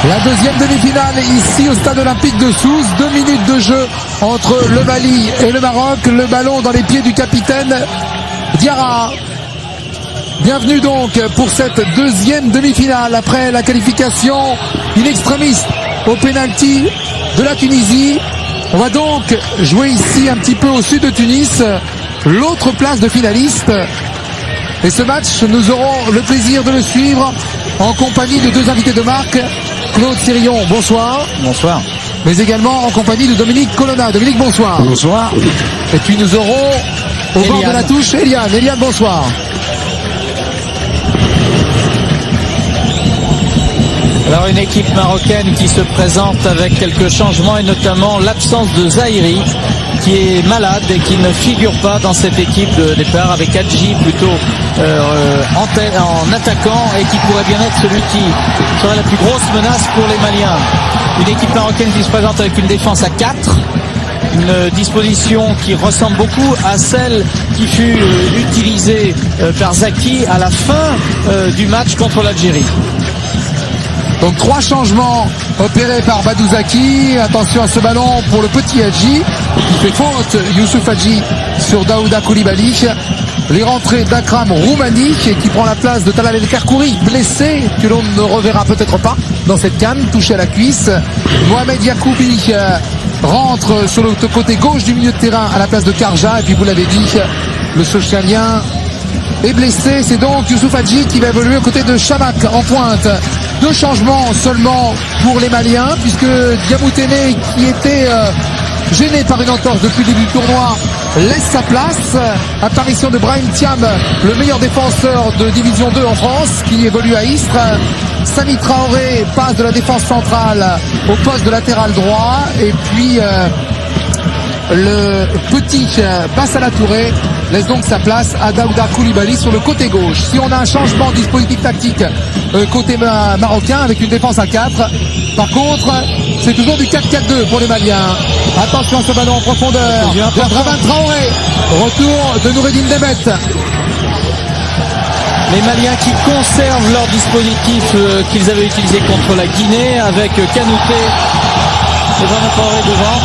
La deuxième demi-finale ici au stade olympique de Sousse. 2 minutes de jeu entre le Mali et le Maroc. Le ballon dans les pieds du capitaine Diarra. Bienvenue donc pour cette deuxième demi-finale après la qualification in extremis au pénalty de la Tunisie. On va donc jouer ici un petit peu au sud de Tunis, l'autre place de finaliste. Et ce match, nous aurons le plaisir de le suivre en compagnie de deux invités de marque. Claude Sirion, bonsoir. Bonsoir. Mais également en compagnie de Dominique Colonna. Dominique, bonsoir. Bonsoir. Et puis nous aurons au bord de la touche Eliane. Eliane, bonsoir. Alors une équipe marocaine qui se présente avec quelques changements et notamment l'absence de Zahiri qui est malade et qui ne figure pas dans cette équipe de départ, avec Hadji plutôt en attaquant et qui pourrait bien être celui qui serait la plus grosse menace pour les Maliens. Une équipe marocaine qui se présente avec une défense à 4, une disposition qui ressemble beaucoup à celle qui fut utilisée par Zaki à la fin du match contre l'Algérie. Donc 3 changements opérés par Badou Zaki. Attention à ce ballon pour le petit Hadji qui fait faute, Youssouf Hadji sur Daouda Koulibaly. Les rentrées d'Akram Roumani qui prend la place de Talal El Karkouri, blessé, que l'on ne reverra peut-être pas dans cette canne, touché à la cuisse. Mohamed Yacoubi rentre sur le côté gauche du milieu de terrain à la place de Karja. Et puis vous l'avez dit, le Socialien est blessé. C'est donc Youssouf Hadji qui va évoluer aux côtés de Chamak en pointe. 2 changements seulement pour les Maliens, puisque Diamoutene, qui était gêné par une entorse depuis le début du tournoi, laisse sa place. Apparition de Brahim Thiam, le meilleur défenseur de Division 2 en France, qui évolue à Istres. Sami Traoré passe de la défense centrale au poste de latéral droit. Et puis le petit passe à la Touré, laisse donc sa place à Daouda Koulibaly sur le côté gauche. Si on a un changement de dispositif tactique côté marocain avec une défense à 4, par contre c'est toujours du 4-4-2 pour les Maliens. Attention à ce ballon en profondeur de Dravan Traoré, retour de Noureddine Demet. Les Maliens qui conservent leur dispositif qu'ils avaient utilisé contre la Guinée, avec Kanouté et Dravan Traoré devant.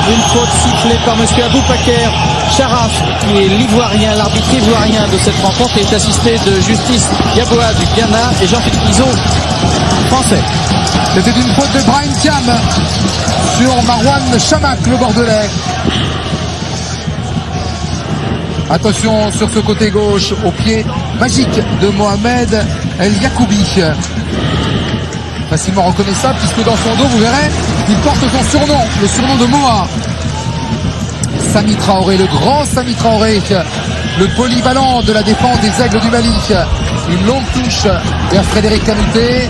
Une faute sifflée par monsieur Aboubaker Sharaf, qui est l'ivoirien, l'arbitre ivoirien de cette rencontre, et est assisté de Justice Yaboa du Ghana et Jean-Philippe Izzo, français. C'était une faute de Brahim Thiam sur Marwan Chamak, le Bordelais. Attention sur ce côté gauche, au pied magique de Mohamed El Yacoubi. Facilement reconnaissable, puisque dans son dos, vous verrez, il porte son surnom, le surnom de Moa. Sami Traoré, le grand Sami Traoré, le polyvalent de la défense des Aigles du Mali. Une longue touche vers Frédéric Kanouté.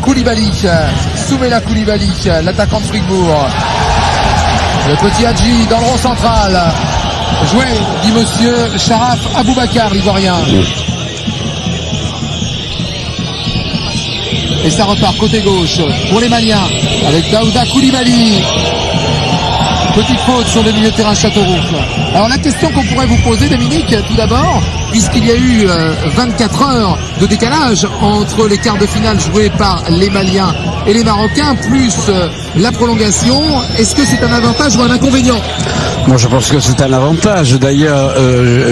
Koulibaly, Soumela Koulibaly, l'attaquant de Fribourg. Le petit Hadji dans le rond central. Joué, dit monsieur Sharaf Aboubacar, l'ivoirien. Et ça repart côté gauche pour les Maliens avec Daouda Koulibaly. Petite faute sur le milieu de terrain Châteauroux. Alors la question qu'on pourrait vous poser, Dominique, tout d'abord, puisqu'il y a eu 24 heures de décalage entre les quarts de finale joués par les Maliens et les Marocains, plus la prolongation, est-ce que c'est un avantage ou un inconvénient? Moi, je pense que c'est un avantage. D'ailleurs,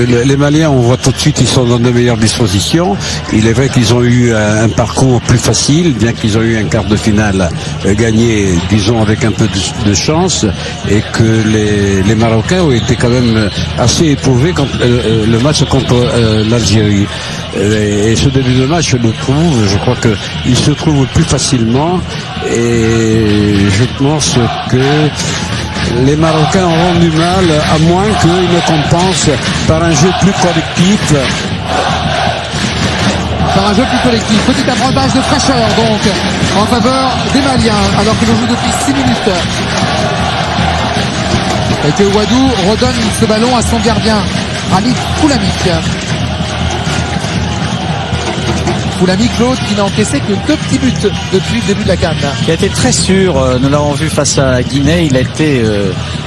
les Maliens, on voit tout de suite qu'ils sont dans de meilleures dispositions. Il est vrai qu'ils ont eu un parcours plus facile, bien qu'ils ont eu un quart de finale gagné, disons, avec un peu de chance, et que les Marocains ont été quand même assez éprouvés quand le match contre l'Algérie. Et ce début de match le prouve. Je crois qu'il se trouve plus facilement, et je pense que les Marocains auront du mal, à moins qu'ils ne compensent par un jeu plus collectif. Par un jeu plus collectif. Petit avantage de fraîcheur donc en faveur des Maliens, alors que l'on joue depuis 6 minutes. Et que Wadou redonne ce ballon à son gardien, Rami Koulami. Foulami, Claude, qui n'a encaissé que 2 petits buts depuis le début de la CAN. Qui a été très sûr, nous l'avons vu face à Guinée, il a été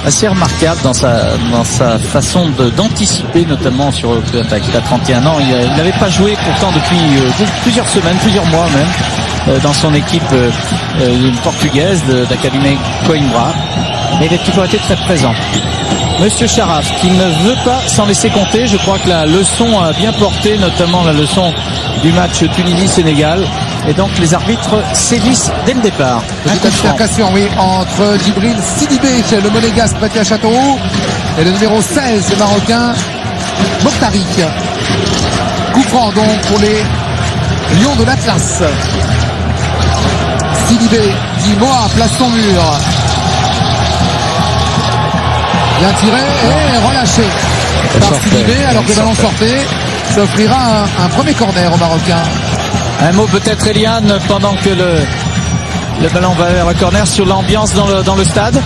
assez remarquable dans sa façon d'anticiper, notamment sur le coup d'attaque. Il a 31 ans, il n'avait pas joué pourtant depuis plusieurs semaines, plusieurs mois même, dans son équipe portugaise d'Académie Coimbra. Mais il a toujours été très présent. Monsieur Charaf, qui ne veut pas s'en laisser compter, je crois que la leçon a bien porté, notamment la leçon du match Tunisie-Sénégal. Et donc les arbitres sévissent dès le départ. Petite altercation, oui, entre Djibril Sidibé, le monégasque prêté à Châteauroux, et le numéro 16 marocain, Mokhtari. Coup franc donc pour les Lions de l'Atlas. Sidibé dit Moa place son mur. Bien tiré et relâché par Sidibé alors que le ballon sortait. Ça offrira un premier corner aux Marocains. Un mot peut-être, Eliane, pendant que le ballon va vers le corner, sur l'ambiance dans le stade.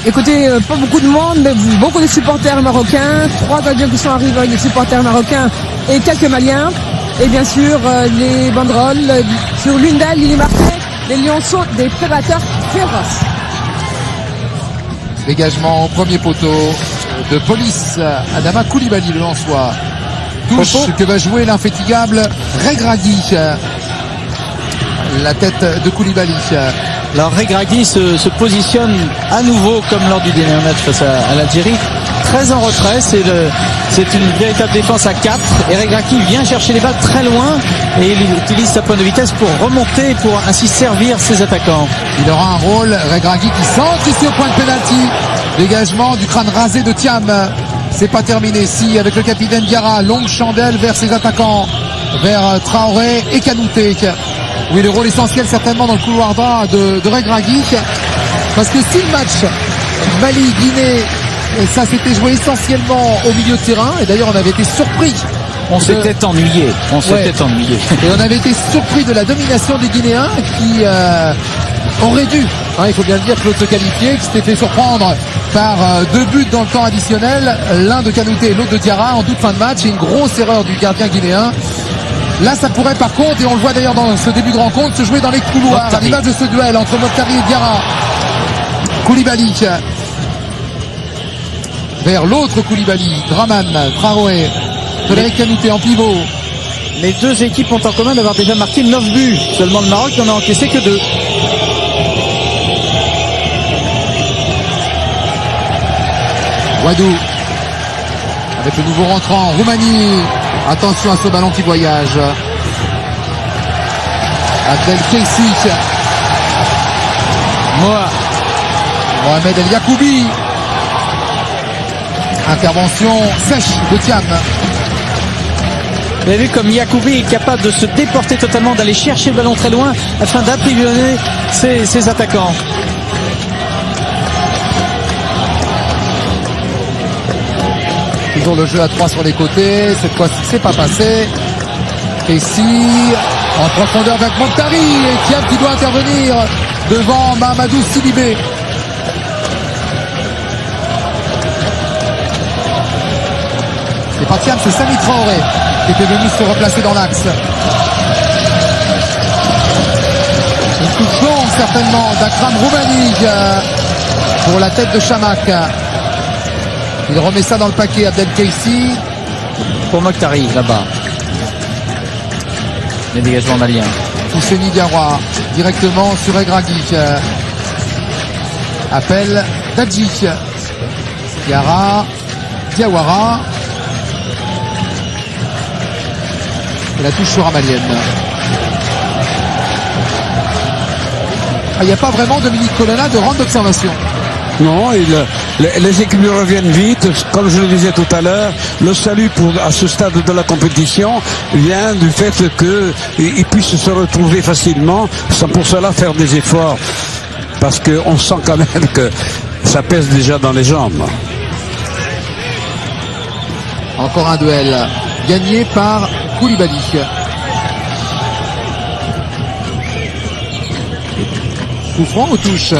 Écoutez, pas beaucoup de monde, mais beaucoup de supporters marocains. 3 avions qui sont arrivés avec des supporters marocains et quelques Maliens. Et bien sûr, les banderoles. Sur l'une d'elles, il est marqué « Les Lions sont des prédateurs féroces ». Dégagement au premier poteau de Police. Adama Koulibaly, le Lensois. Touche que va jouer l'infatigable Regragui. La tête de Koulibaly. Alors Regragui se positionne à nouveau comme lors du dernier match face à l'Algérie. Très en retrait, c'est une véritable défense à 4 et Regragui vient chercher les balles très loin et il utilise sa pointe de vitesse pour remonter et pour ainsi servir ses attaquants. Il aura un rôle, Regragui qui centre ici au point de pénalty. Dégagement du crâne rasé de Thiam. C'est pas terminé. Si avec le capitaine Diarra, longue chandelle vers ses attaquants, vers Traoré et Kanouté. Oui, le rôle essentiel certainement dans le couloir droit de Regragui. Parce que si le match Mali-Guinée, ça s'était joué essentiellement au milieu de terrain, et d'ailleurs on avait été surpris. On s'était ennuyé. Et on avait été surpris de la domination des Guinéens qui auraient dû, il faut bien le dire, Claude se qualifier, qui s'était fait surprendre par 2 buts dans le temps additionnel, l'un de Kanouté et l'autre de Diarra en toute fin de match, et une grosse erreur du gardien guinéen. Là, ça pourrait par contre, et on le voit d'ailleurs dans ce début de rencontre, se jouer dans les couloirs, à l'image de ce duel entre Mokhtari et Diarra. Koulibaly vers l'autre Koulibaly, Draman, Traoré, Frédéric Kanouté en pivot. Les deux équipes ont en commun d'avoir déjà marqué 9 buts. Seulement le Maroc n'en a encaissé que 2. Wadou avec le nouveau rentrant, Roumanie. Attention à ce ballon qui voyage. Abdel Keissi. Mohamed El Yacoubi. Intervention sèche de Thiam. Vous avez vu comme Yacoubi est capable de se déporter totalement, d'aller chercher le ballon très loin afin d'apprivoiser ses attaquants. Toujours le jeu à 3 sur les côtés. Cette fois-ci, c'est pas passé. Keissi en profondeur avec Mokhtari. Et Thiam qui doit intervenir devant Mahamadou Sidibé. C'est pas Thiam, c'est Sami Traoré qui était venu se replacer dans l'axe. Une touche longue certainement d'Akram Roumani pour la tête de Chamakh. Il remet ça dans le paquet, Abdel Keissi. Pour Mokhtari, là-bas. Les dégagements maliens. Ousseni Diarra, directement sur Regragui. Appel d'Adji. Diarra, Diawara. Et la touche sera malienne. Il n'y a pas vraiment, Dominique Colonna, de rang d'observation. Non, les équipes reviennent vite. Comme je le disais tout à l'heure, le salut à ce stade de la compétition vient du fait qu'ils puissent se retrouver facilement, sans pour cela faire des efforts. Parce qu'on sent quand même que ça pèse déjà dans les jambes. Encore un duel gagné par Koulibaly. Coup franc ou touche?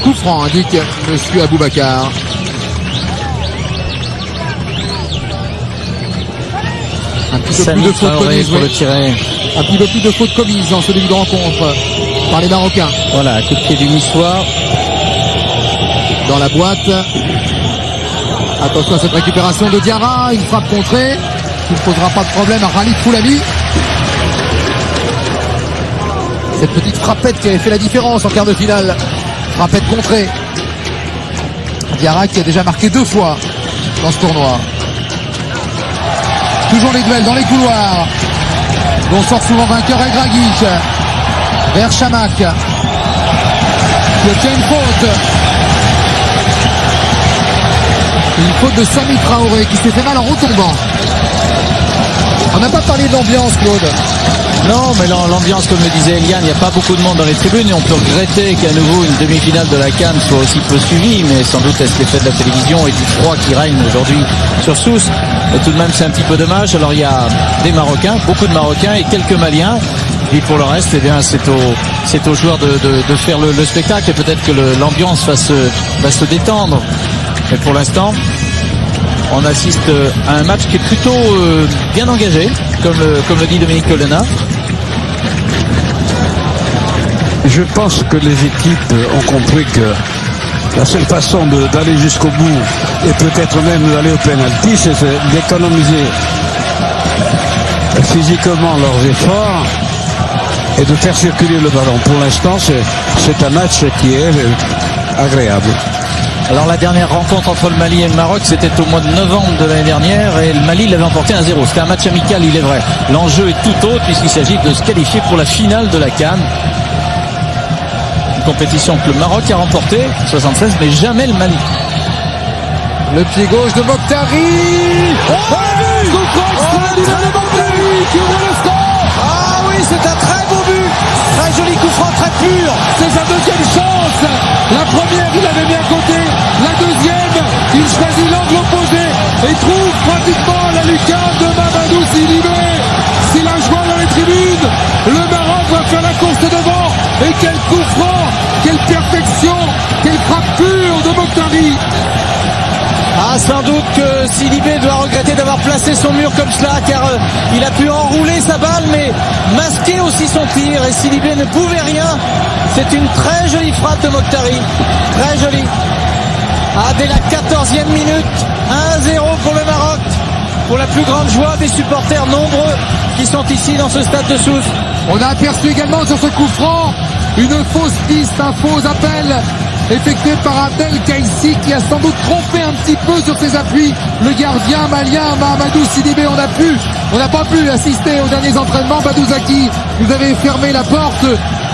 Coup franc, indique monsieur Aboubacar. Un petit peu plus de faute pour le tirer. Un petit peu plus de fautes commises dans ce début de rencontre par les Marocains. Voilà, un coup de pied du Niçois. Dans la boîte. Attention à cette récupération de Diarra, une frappe contrée qui ne posera pas de problème à Khalid Foulami. Cette petite frappette qui avait fait la différence en quart de finale. Frappette contrée. Diarra qui a déjà marqué 2 fois dans ce tournoi. Toujours les duels dans les couloirs. Dont sort souvent vainqueur El Dragic. Vers Chamakh. Qui obtient une faute. Une faute de Sami Traoré qui s'est fait mal en retombant. On n'a pas parlé de l'ambiance, Claude. Non, mais l'ambiance, comme le disait Eliane, il n'y a pas beaucoup de monde dans les tribunes et on peut regretter qu'à nouveau une demi-finale de la CAN soit aussi peu suivie, mais sans doute est-ce l'effet de la télévision et du froid qui règne aujourd'hui sur Sousse. Et tout de même, c'est un petit peu dommage. Alors il y a des Marocains, beaucoup de Marocains et quelques Maliens. Et pour le reste, eh bien, c'est aux joueurs de faire le spectacle et peut-être que l'ambiance va se détendre. Mais pour l'instant, on assiste à un match qui est plutôt bien engagé, comme le dit Dominique Colonna. Je pense que les équipes ont compris que la seule façon d'aller jusqu'au bout et peut-être même d'aller au penalty, c'est d'économiser physiquement leurs efforts et de faire circuler le ballon. Pour l'instant, c'est un match qui est agréable. Alors la dernière rencontre entre le Mali et le Maroc, c'était au mois de novembre de l'année dernière et le Mali l'avait emporté 1-0. C'était un match amical, il est vrai. L'enjeu est tout autre puisqu'il s'agit de se qualifier pour la finale de la CAN. Une compétition que le Maroc a remportée, 76, mais jamais le Mali. Le pied gauche de Mokhtari. Qui ouvre le score. Ah oui, c'est un très beau but. Très joli coup franc, très pur. C'est sa deuxième chance. La première, il avait bien côté. La deuxième, il choisit l'angle opposé et trouve pratiquement la lucarne de Mamadou Sidibé. C'est la joie dans les tribunes. Le Maroc va faire la course devant. Et quel coup franc, quelle perfection, quelle frappe pure de Mokhtari. Ah, sans doute que Sidibé doit regretter d'avoir placé son mur comme cela, car il a pu enrouler sa balle, mais masquer aussi son tir, et Sidibé ne pouvait rien. C'est une très jolie frappe de Mokhtari, très jolie. Ah, dès la 14e minute, 1-0 pour le Maroc, pour la plus grande joie des supporters nombreux qui sont ici dans ce stade de Sousse. On a aperçu également sur ce coup franc une fausse piste, un faux appel effectué par Abdel Kaïssi qui a sans doute trompé un petit peu sur ses appuis le gardien malien Mahamadou Sidibé. On n'a pas pu assister aux derniers entraînements. Badou Zaki nous avait fermé la porte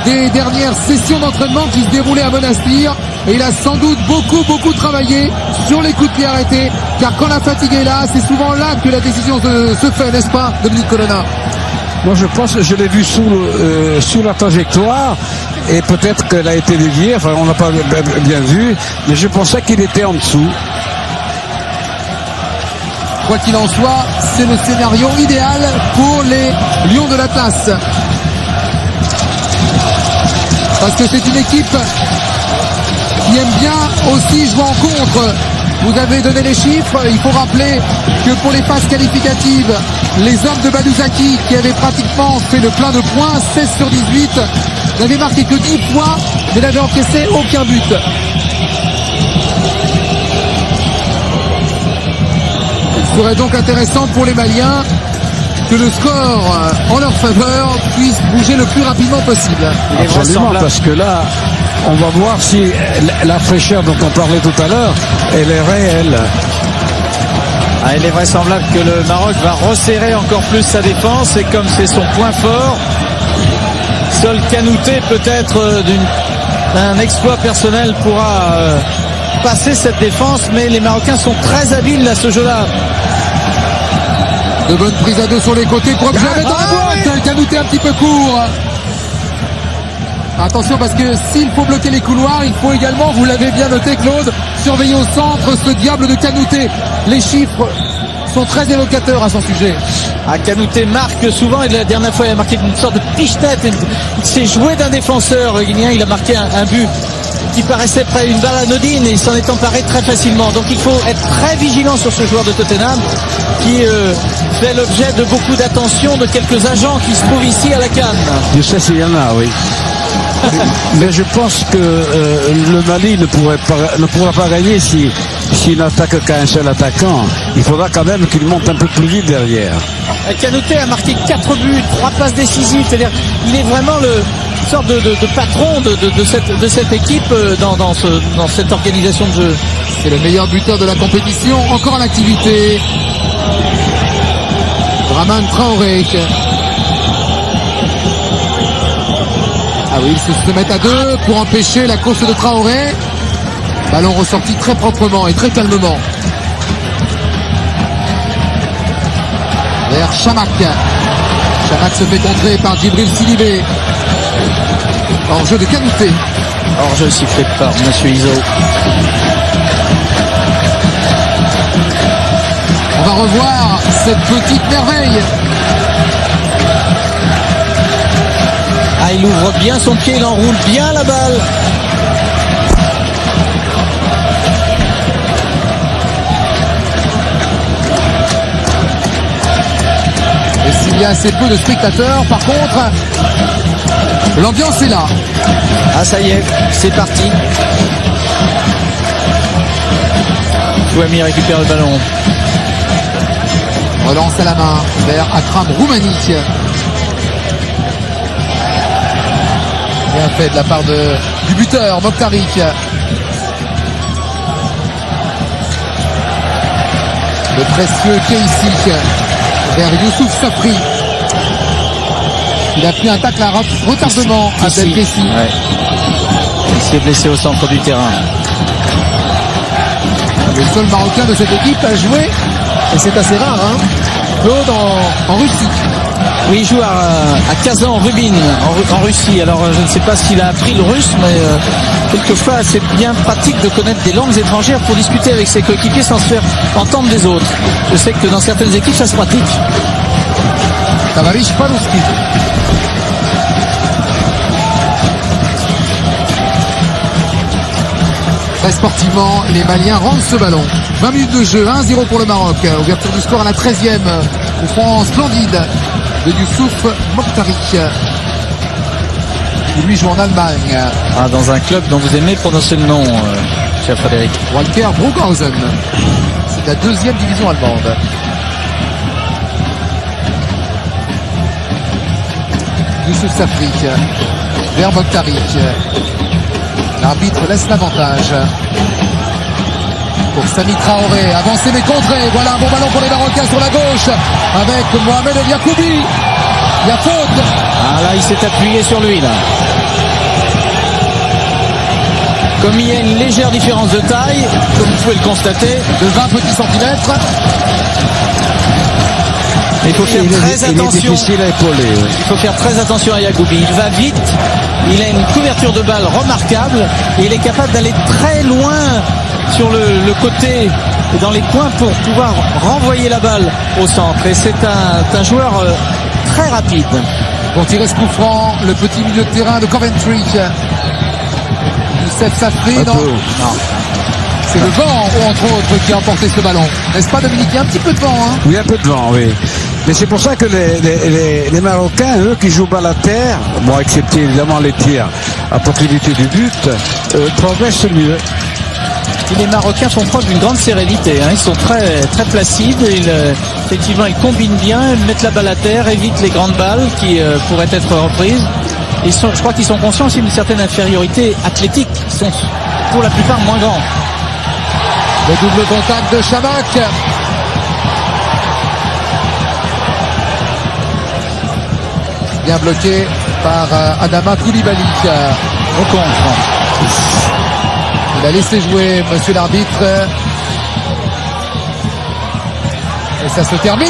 des dernières sessions d'entraînement qui se déroulaient à Monastir et il a sans doute beaucoup travaillé sur les coups de pied arrêtés, car quand la fatigue est là, c'est souvent là que la décision se fait, n'est-ce pas, Dominique Colonna? Moi, je pense que je l'ai vu sous la trajectoire et peut-être qu'elle a été déviée. Enfin, on n'a pas bien vu, mais je pensais qu'il était en dessous. Quoi qu'il en soit, c'est le scénario idéal pour les Lions de l'Atlas. Parce que c'est une équipe qui aime bien aussi jouer en contre. Vous avez donné les chiffres, il faut rappeler que pour les phases qualificatives, les hommes de Badou Zaki qui avaient pratiquement fait le plein de points, 16 sur 18, n'avaient marqué que 10 points, mais n'avaient encaissé aucun but. Il serait donc intéressant pour les Maliens que le score en leur faveur puisse bouger le plus rapidement possible. Absolument, parce que là, on va voir si la fraîcheur dont on parlait tout à l'heure, elle est réelle. Ah, il est vraisemblable que le Maroc va resserrer encore plus sa défense, et comme c'est son point fort, seul Kanouté peut-être d'un exploit personnel pourra passer cette défense, mais les Marocains sont très habiles à ce jeu-là. De bonnes prises à deux sur les côtés pour observer dans la boîte. Kanouté un petit peu court. Attention, parce que s'il faut bloquer les couloirs, il faut également, vous l'avez bien noté Claude, surveiller au centre ce diable de Kanouté. Les chiffres sont très évocateurs à son sujet. Kanouté marque souvent, et la dernière fois il a marqué une sorte de piche-tête. Il s'est joué d'un défenseur guinéen, il a marqué un but qui paraissait près d'une balle anodine et il s'en est emparé très facilement. Donc il faut être très vigilant sur ce joueur de Tottenham qui fait l'objet de beaucoup d'attention de quelques agents qui se trouvent ici à la Cannes. Je sais s'il y en a, oui. Mais je pense que le Mali ne pourra pas gagner s'il n'attaque qu'à un seul attaquant. Il faudra quand même qu'il monte un peu plus vite derrière. Kanouté a marqué 4 buts, 3 passes décisives. C'est-à-dire il est vraiment une sorte de patron de cette équipe dans cette organisation de jeu. C'est le meilleur buteur de la compétition, encore en activité. Draman Traoré. Ah oui, ils se mettent à deux pour empêcher la course de Traoré. Ballon ressorti très proprement et très calmement. Vers Chamakh. Chamakh se fait contrer par Djibril Sidibé. Hors jeu de Kanouté. Hors jeu sifflé par Monsieur Iso. On va revoir cette petite merveille. Ah, il ouvre bien son pied, il enroule bien la balle. Et s'il y a assez peu de spectateurs, par contre, l'ambiance est là. Ah, ça y est, c'est parti. Fouami récupère le ballon. Relance à la main vers Akram Roumani. Bien fait de la part du buteur Mokhtarik. Le précieux Keïssi vers Youssouf Safri. Il a pris un tacle à retardement à Abdel Kessi. Ouais. Il s'est blessé au centre du terrain. Le seul Marocain de cette équipe a joué, et c'est assez rare, hein, Claude, en Russie. Oui, il joue à Kazan, Rubin, en Russie. Alors, je ne sais pas s'il a appris le russe, mais quelquefois, c'est bien pratique de connaître des langues étrangères pour discuter avec ses coéquipiers sans se faire entendre des autres. Je sais que dans certaines équipes, ça se pratique. Tavarish Palouski. Très sportivement, les Maliens rendent ce ballon. 20 minutes de jeu, 1-0 pour le Maroc. Ouverture du score à la 13e. Coup franc splendide de Youssouf Mokhtarik. Qui lui joue en Allemagne. Ah, dans un club dont vous aimez prononcer le nom, cher Frédéric. Walker Bruckhausen. C'est la 2e division allemande. Youssouf Safri vers Mokhtarik. L'arbitre laisse l'avantage pour Sami Traoré, avancé mais contré. Voilà un bon ballon pour les Marocains sur la gauche avec Mohamed El Yacoubi. Il y a faute. Ah là, il s'est appuyé sur lui là. Comme il y a une légère différence de taille, comme vous pouvez le constater, de 20 petits centimètres. Il faut faire très attention. Difficile à épauler. Oui. Il faut faire très attention à Yacoubi. Il va vite. Il a une couverture de balle remarquable. Et il est capable d'aller très loin sur le côté et dans les coins pour pouvoir renvoyer la balle au centre. Et c'est un joueur très rapide. Pour tirer ce coup franc, le petit milieu de terrain de Coventry. Youssef Safri, non. C'est le vent, entre autres, qui a emporté ce ballon. N'est-ce pas, Dominique? Il y a un petit peu de vent, hein? Oui, un peu de vent, oui. Mais c'est pour ça que les Marocains, eux, qui jouent balle à terre, bon, excepté évidemment les tirs à proximité du but, progressent mieux. Les Marocains font preuve d'une grande sérénité, hein. Ils sont très, très placides. Effectivement, ils combinent bien, ils mettent la balle à terre, évitent les grandes balles qui pourraient être reprises. Je crois qu'ils sont conscients aussi d'une certaine infériorité athlétique. Ils sont pour la plupart moins grands. Le double contact de Chamakh. Bien bloqué par Adama Koulibaly. Au contre. Il a laissé jouer monsieur l'arbitre. Et ça se termine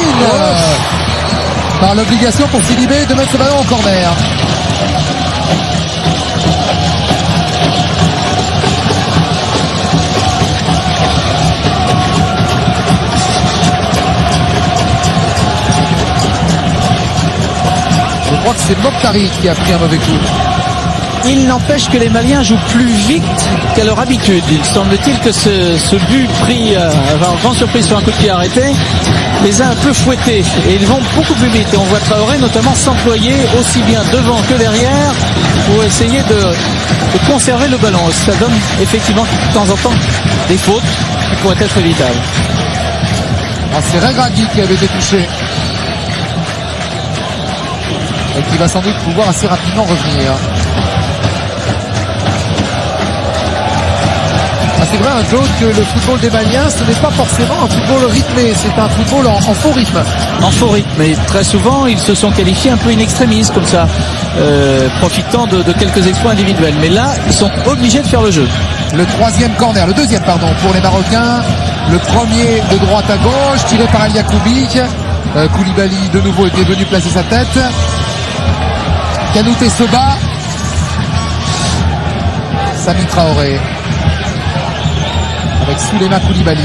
par l'obligation pour Sidibé de mettre ce ballon en corner. Je crois que c'est Mokhtarik qui a pris un mauvais coup. Il n'empêche que les Maliens jouent plus vite qu'à leur habitude. Il semble-t-il que ce but pris en grande surprise sur un coup de pied arrêté les a un peu fouettés et ils vont beaucoup plus vite. Et on voit Traoré notamment s'employer aussi bien devant que derrière pour essayer de conserver le ballon. Ça donne effectivement de temps en temps des fautes qui pourraient être évitables. C'est Regragui qui avait été touché et qui va sans doute pouvoir assez rapidement revenir. C'est vrai, Claude, que le football des Maliens, ce n'est pas forcément un football rythmé, c'est un football en faux rythme. En faux rythme, et très souvent ils se sont qualifiés un peu in extremis comme ça, profitant de quelques exploits individuels. Mais là, ils sont obligés de faire le jeu. Le deuxième pour les Marocains. Le premier de droite à gauche, tiré par El Yacoubi. Koulibaly de nouveau était venu placer sa tête. Kanouté se bat. Sami Traoré. Avec Souleymane Koulibaly.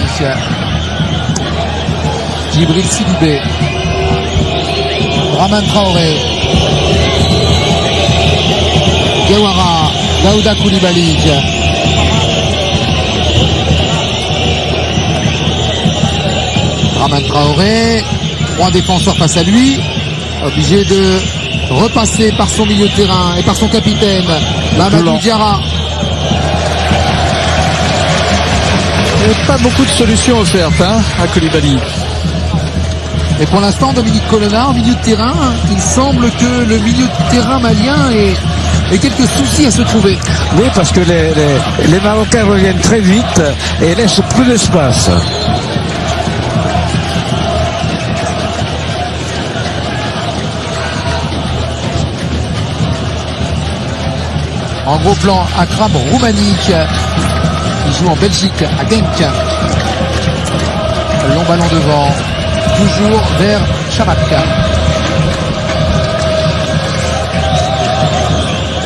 Djibril Sidibé. Rahman Traoré. Diawara. Daouda Koulibaly. Rahman Traoré. 3 défenseurs face à lui. Obligé de repasser par son milieu de terrain et par son capitaine. Mamadou Diarra. Il n'y a pas beaucoup de solutions offertes à Koulibaly. Et pour l'instant, Dominique Colonna, en milieu de terrain, il semble que le milieu de terrain malien ait quelques soucis à se trouver. Oui, parce que les Marocains reviennent très vite et laissent plus d'espace. En gros plan, Akram Roumani qui joue en Belgique, à Genk. Long ballon devant, toujours vers Chamak.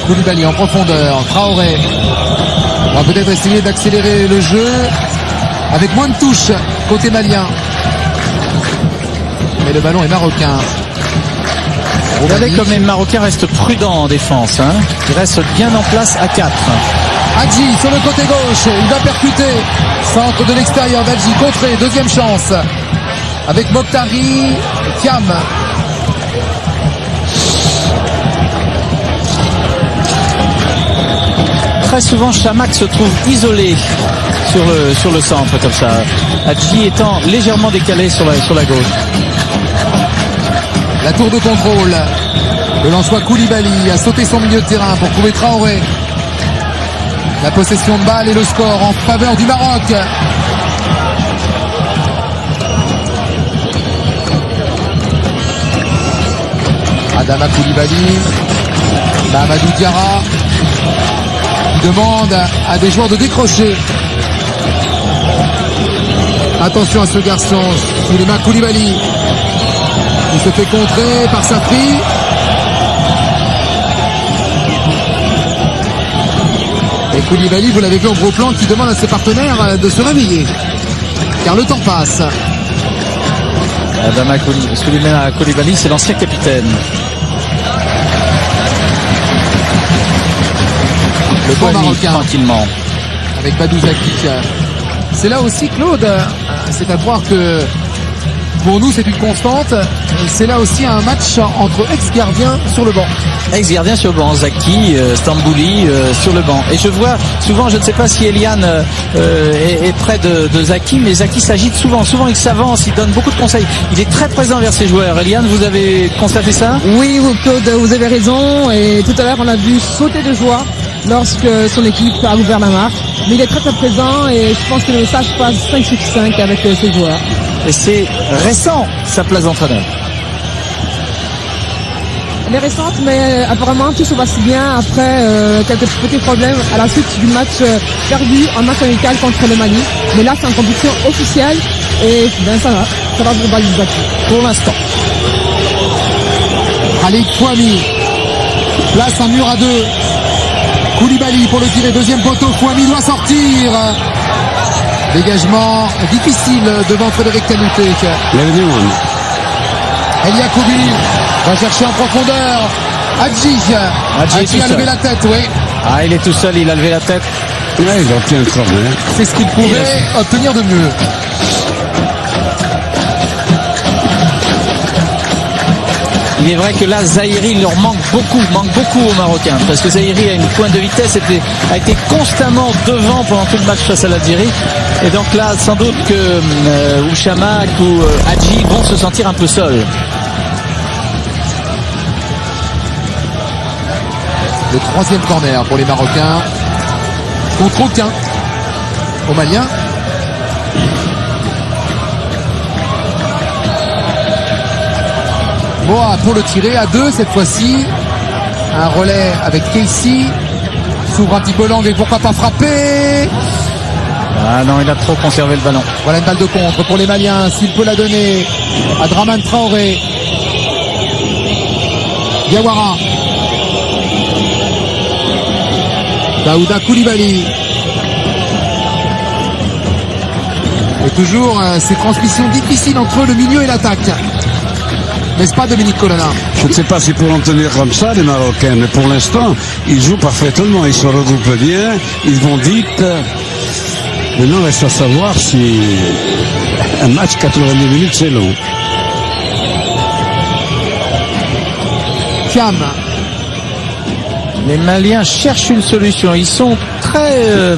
Koulibaly en profondeur, Traoré. On va peut-être essayer d'accélérer le jeu avec moins de touches côté malien. Mais le ballon est marocain. Regardez comme les Marocains restent prudents en défense. Ils restent bien en place à 4. Hadji sur le côté gauche, il va percuter. Centre de l'extérieur d'Hadji, contré, deuxième chance. Avec Mokhtari, Thiam. Très souvent, Chamak se trouve isolé sur le centre comme ça. Hadji étant légèrement décalé sur la gauche. La tour de contrôle. Le Lensois Koulibaly a sauté son milieu de terrain pour trouver Traoré. La possession de balle et le score en faveur du Maroc. Adama Koulibaly. Mamadou Diarra qui demande à des joueurs de décrocher. Attention à ce garçon, Souleymane Koulibaly. Il se fait contrer par Safri. Et Koulibaly, vous l'avez vu en gros plan, qui demande à ses partenaires de se réveiller. Car le temps passe. Souleymane Koulibaly, c'est l'ancien capitaine. Le bon Marocain. Tranquillement. Avec Badou Zaki. C'est là aussi, Claude, c'est à voir que pour nous, c'est une constante. C'est là aussi un match entre ex-gardiens sur le banc. Ex-gardien sur le banc, Zaki, Stambouli sur le banc. Et je vois souvent, je ne sais pas si Eliane est près de Zaki, mais Zaki s'agite souvent. Souvent, il s'avance, il donne beaucoup de conseils. Il est très présent vers ses joueurs. Eliane, vous avez constaté ça? Oui, Claude, vous avez raison. Et tout à l'heure, on a vu sauter de joie lorsque son équipe a ouvert la marque. Mais il est très très présent et je pense que le message passe 5 sur 5 avec ses joueurs. Et c'est récent, sa place d'entraîneur. Elle est récente, mais apparemment tout se passe bien après quelques petits problèmes à la suite du match perdu en match amical contre le Mali. Mais là, c'est en compétition officielle et ben, ça va pour Badou Zaki. Pour l'instant. Khalid Fouami place un mur à 2. Koulibaly pour le tirer, deuxième poteau. Fouami doit sortir. Dégagement difficile devant Frédéric Kanouté. L'Avenue. El Yacoubi va chercher en profondeur. Hadji a levé la tête, oui. Ah, il est tout seul, il a levé la tête. Ouais, il obtient le corner. C'est ce qu'il pouvait obtenir de mieux. Il est vrai que là, Zahiri leur manque beaucoup aux Marocains. Parce que Zahiri a une pointe de vitesse, a été constamment devant pendant tout le match face à l'Algérie. Et donc là, sans doute que Ouchamak ou Hadji vont se sentir un peu seuls. Le troisième corner pour les Marocains. Contre aucun. Aux Maliens. Boa pour le tirer à 2 cette fois-ci. Un relais avec Casey. S'ouvre un petit peu l'angle et pourquoi pas frapper. Ah non, il a trop conservé le ballon. Voilà une balle de contre pour les Maliens. S'il peut la donner à Draman Traoré. Diawara. Daouda Koulibaly. Et toujours ces transmissions difficiles entre le milieu et l'attaque. N'est-ce pas, Dominique Colonna? Je ne sais pas s'ils pourront tenir comme ça, les Marocains, mais pour l'instant, ils jouent parfaitement, ils se regroupent bien, ils vont vite. Maintenant, reste à savoir si un match 90 minutes, c'est long. Thiam. Les Maliens cherchent une solution. Ils sont très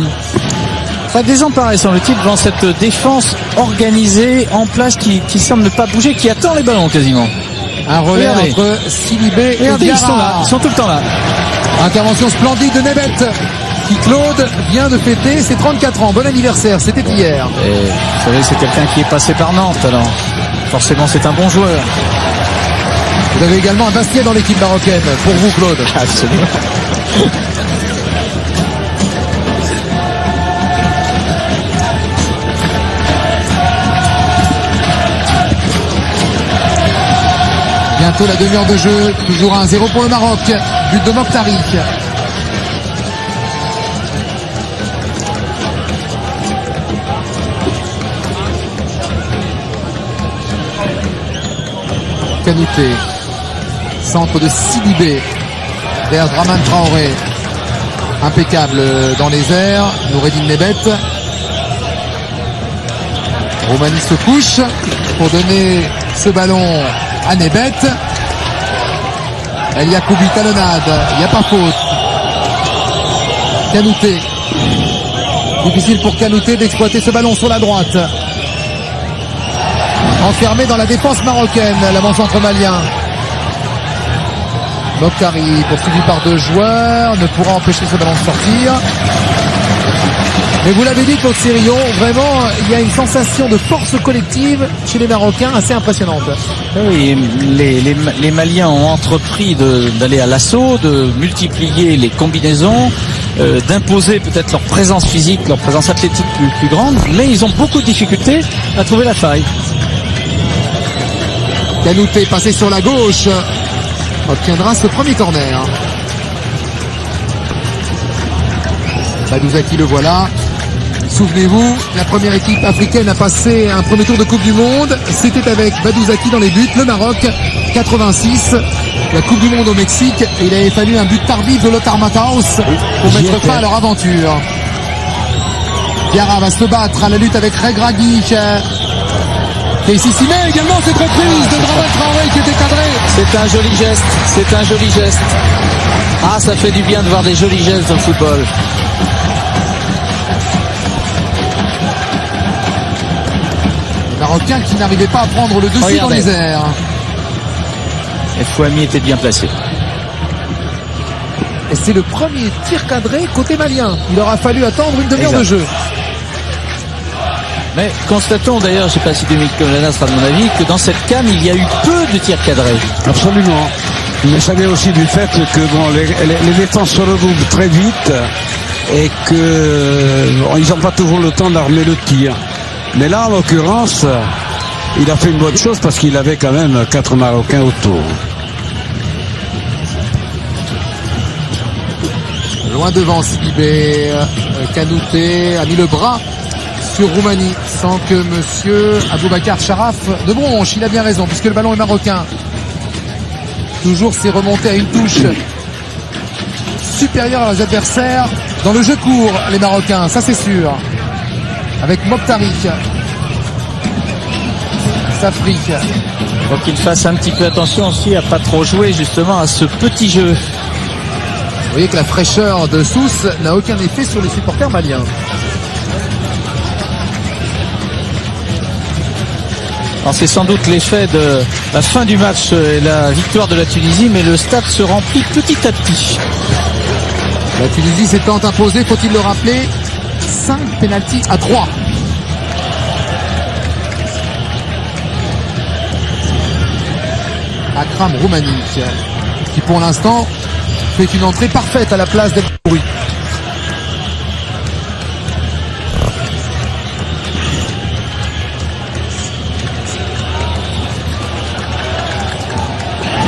désemparés, semble-t-il, devant cette défense organisée en place qui semble ne pas bouger, qui attend les ballons quasiment. Un relais Regardez. entre Sidibé et Regardez, ils sont là, Diarra. ils sont tout le temps là. Intervention splendide de Nebet, qui Claude vient de fêter ses 34 ans. Bon anniversaire, c'était hier. Et vous savez, c'est quelqu'un qui est passé par Nantes, alors forcément c'est un bon joueur. Vous avez également un Bastien dans l'équipe marocaine, pour vous Claude. Absolument. Bientôt la demi-heure de jeu, toujours 1-0 pour le Maroc. But de Mokhtari. Kanouté. Centre de Sidibé vers Draman Traoré. Impeccable dans les airs. Noureddin Nebet. Roumanie se couche pour donner ce ballon à Nebet. El Yacoubi talonnade. Il n'y a pas faute. Kanouté. Difficile pour Kanouté d'exploiter ce ballon sur la droite. Enfermé dans la défense marocaine, l'avant-centre malien. Mokhtari, poursuivi par deux joueurs, ne pourra empêcher ce ballon de sortir. Mais vous l'avez dit, Claude Sérillon, vraiment, il y a une sensation de force collective chez les Marocains assez impressionnante. Oui, les Maliens ont entrepris d'aller à l'assaut, de multiplier les combinaisons, d'imposer peut-être leur présence physique, leur présence athlétique plus grande, mais ils ont beaucoup de difficultés à trouver la faille. Kanouté passé sur la gauche obtiendra ce premier corner. Badouzaki le voilà. Souvenez-vous, la première équipe africaine a passé un premier tour de Coupe du Monde. C'était avec Badouzaki dans les buts. Le Maroc, 86. La Coupe du Monde au Mexique. Et il avait fallu un but tardif de Lothar Matthaus pour mettre fin à leur aventure. Diarra va se battre à la lutte avec Regragui. Casey s'y met également cette reprise de Draman Traoré qui était cadré. C'est un joli geste, c'est un joli geste. Ah, ça fait du bien de voir des jolis gestes dans le football. Les Marocains qui n'arrivaient pas à prendre le dessus dans les airs. Et Fouami était bien placé. Et c'est le premier tir cadré côté malien. Il aura fallu attendre une demi-heure de jeu. Mais constatons d'ailleurs, je ne sais pas si Dominique Colonna sera de mon avis, que dans cette CAN, il y a eu peu de tirs cadrés. Absolument. Mais ça vient aussi du fait que bon, les défenses se regroupent très vite et qu'ils n'ont pas toujours le temps d'armer le tir. Mais là, en l'occurrence, il a fait une bonne chose parce qu'il avait quand même 4 Marocains autour. Loin devant Sidibé, Kanouté a mis le bras sur Roumanie sans que monsieur Aboubacar Charaf ne bronche. Il a bien raison puisque le ballon est marocain. toujours ces remontées à une touche supérieure à leurs adversaires. Dans le jeu court, les Marocains, ça c'est sûr. Avec Mokhtarik. Safri. Faut qu'il fasse un petit peu attention aussi à pas trop jouer justement à ce petit jeu. Vous voyez que la fraîcheur de Sousse n'a aucun effet sur les supporters maliens. Alors c'est sans doute l'effet de la fin du match et la victoire de la Tunisie, mais le stade se remplit petit à petit. La Tunisie s'étant imposée, faut-il le rappeler, 5 pénaltys à 3. Akram Roumani, qui pour l'instant fait une entrée parfaite à la place d'El Khoury.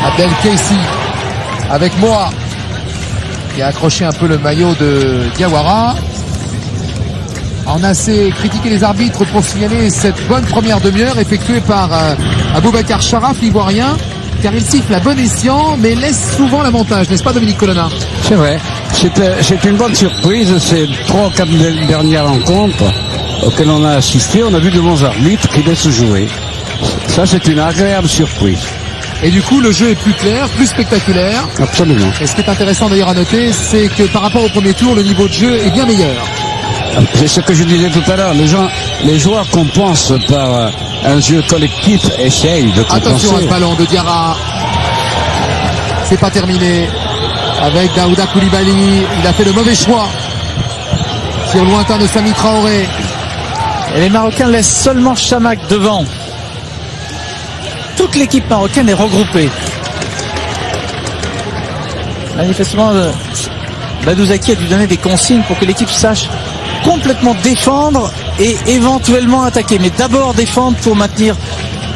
Abdel Keissi avec Moa qui a accroché un peu le maillot de Diawara. On a assez critiqué les arbitres pour signaler cette bonne première demi-heure effectuée par Aboubacar Sharaf, l'ivoirien, car il siffle à bon escient mais laisse souvent l'avantage, n'est-ce pas Dominique Colonna? C'est vrai, c'est une bonne surprise. Ces 3 ou 4 dernières rencontres auxquelles on a assisté, on a vu de bons arbitres qui laissent jouer. Ça, c'est une agréable surprise. Et du coup, le jeu est plus clair, plus spectaculaire. Absolument. Et ce qui est intéressant d'ailleurs à noter, c'est que par rapport au premier tour, le niveau de jeu est bien meilleur. C'est ce que je disais tout à l'heure. Les joueurs compensent par un jeu collectif, essayent de compenser. Attention à ce ballon de Diarra. C'est pas terminé. Avec Daouda Koulibaly, il a fait le mauvais choix. Tir lointain de Sami Traoré. Et les Marocains laissent seulement Chamakh devant. Toute l'équipe marocaine est regroupée. Manifestement, Badouzaki a dû donner des consignes pour que l'équipe sache complètement défendre et éventuellement attaquer. Mais d'abord défendre pour maintenir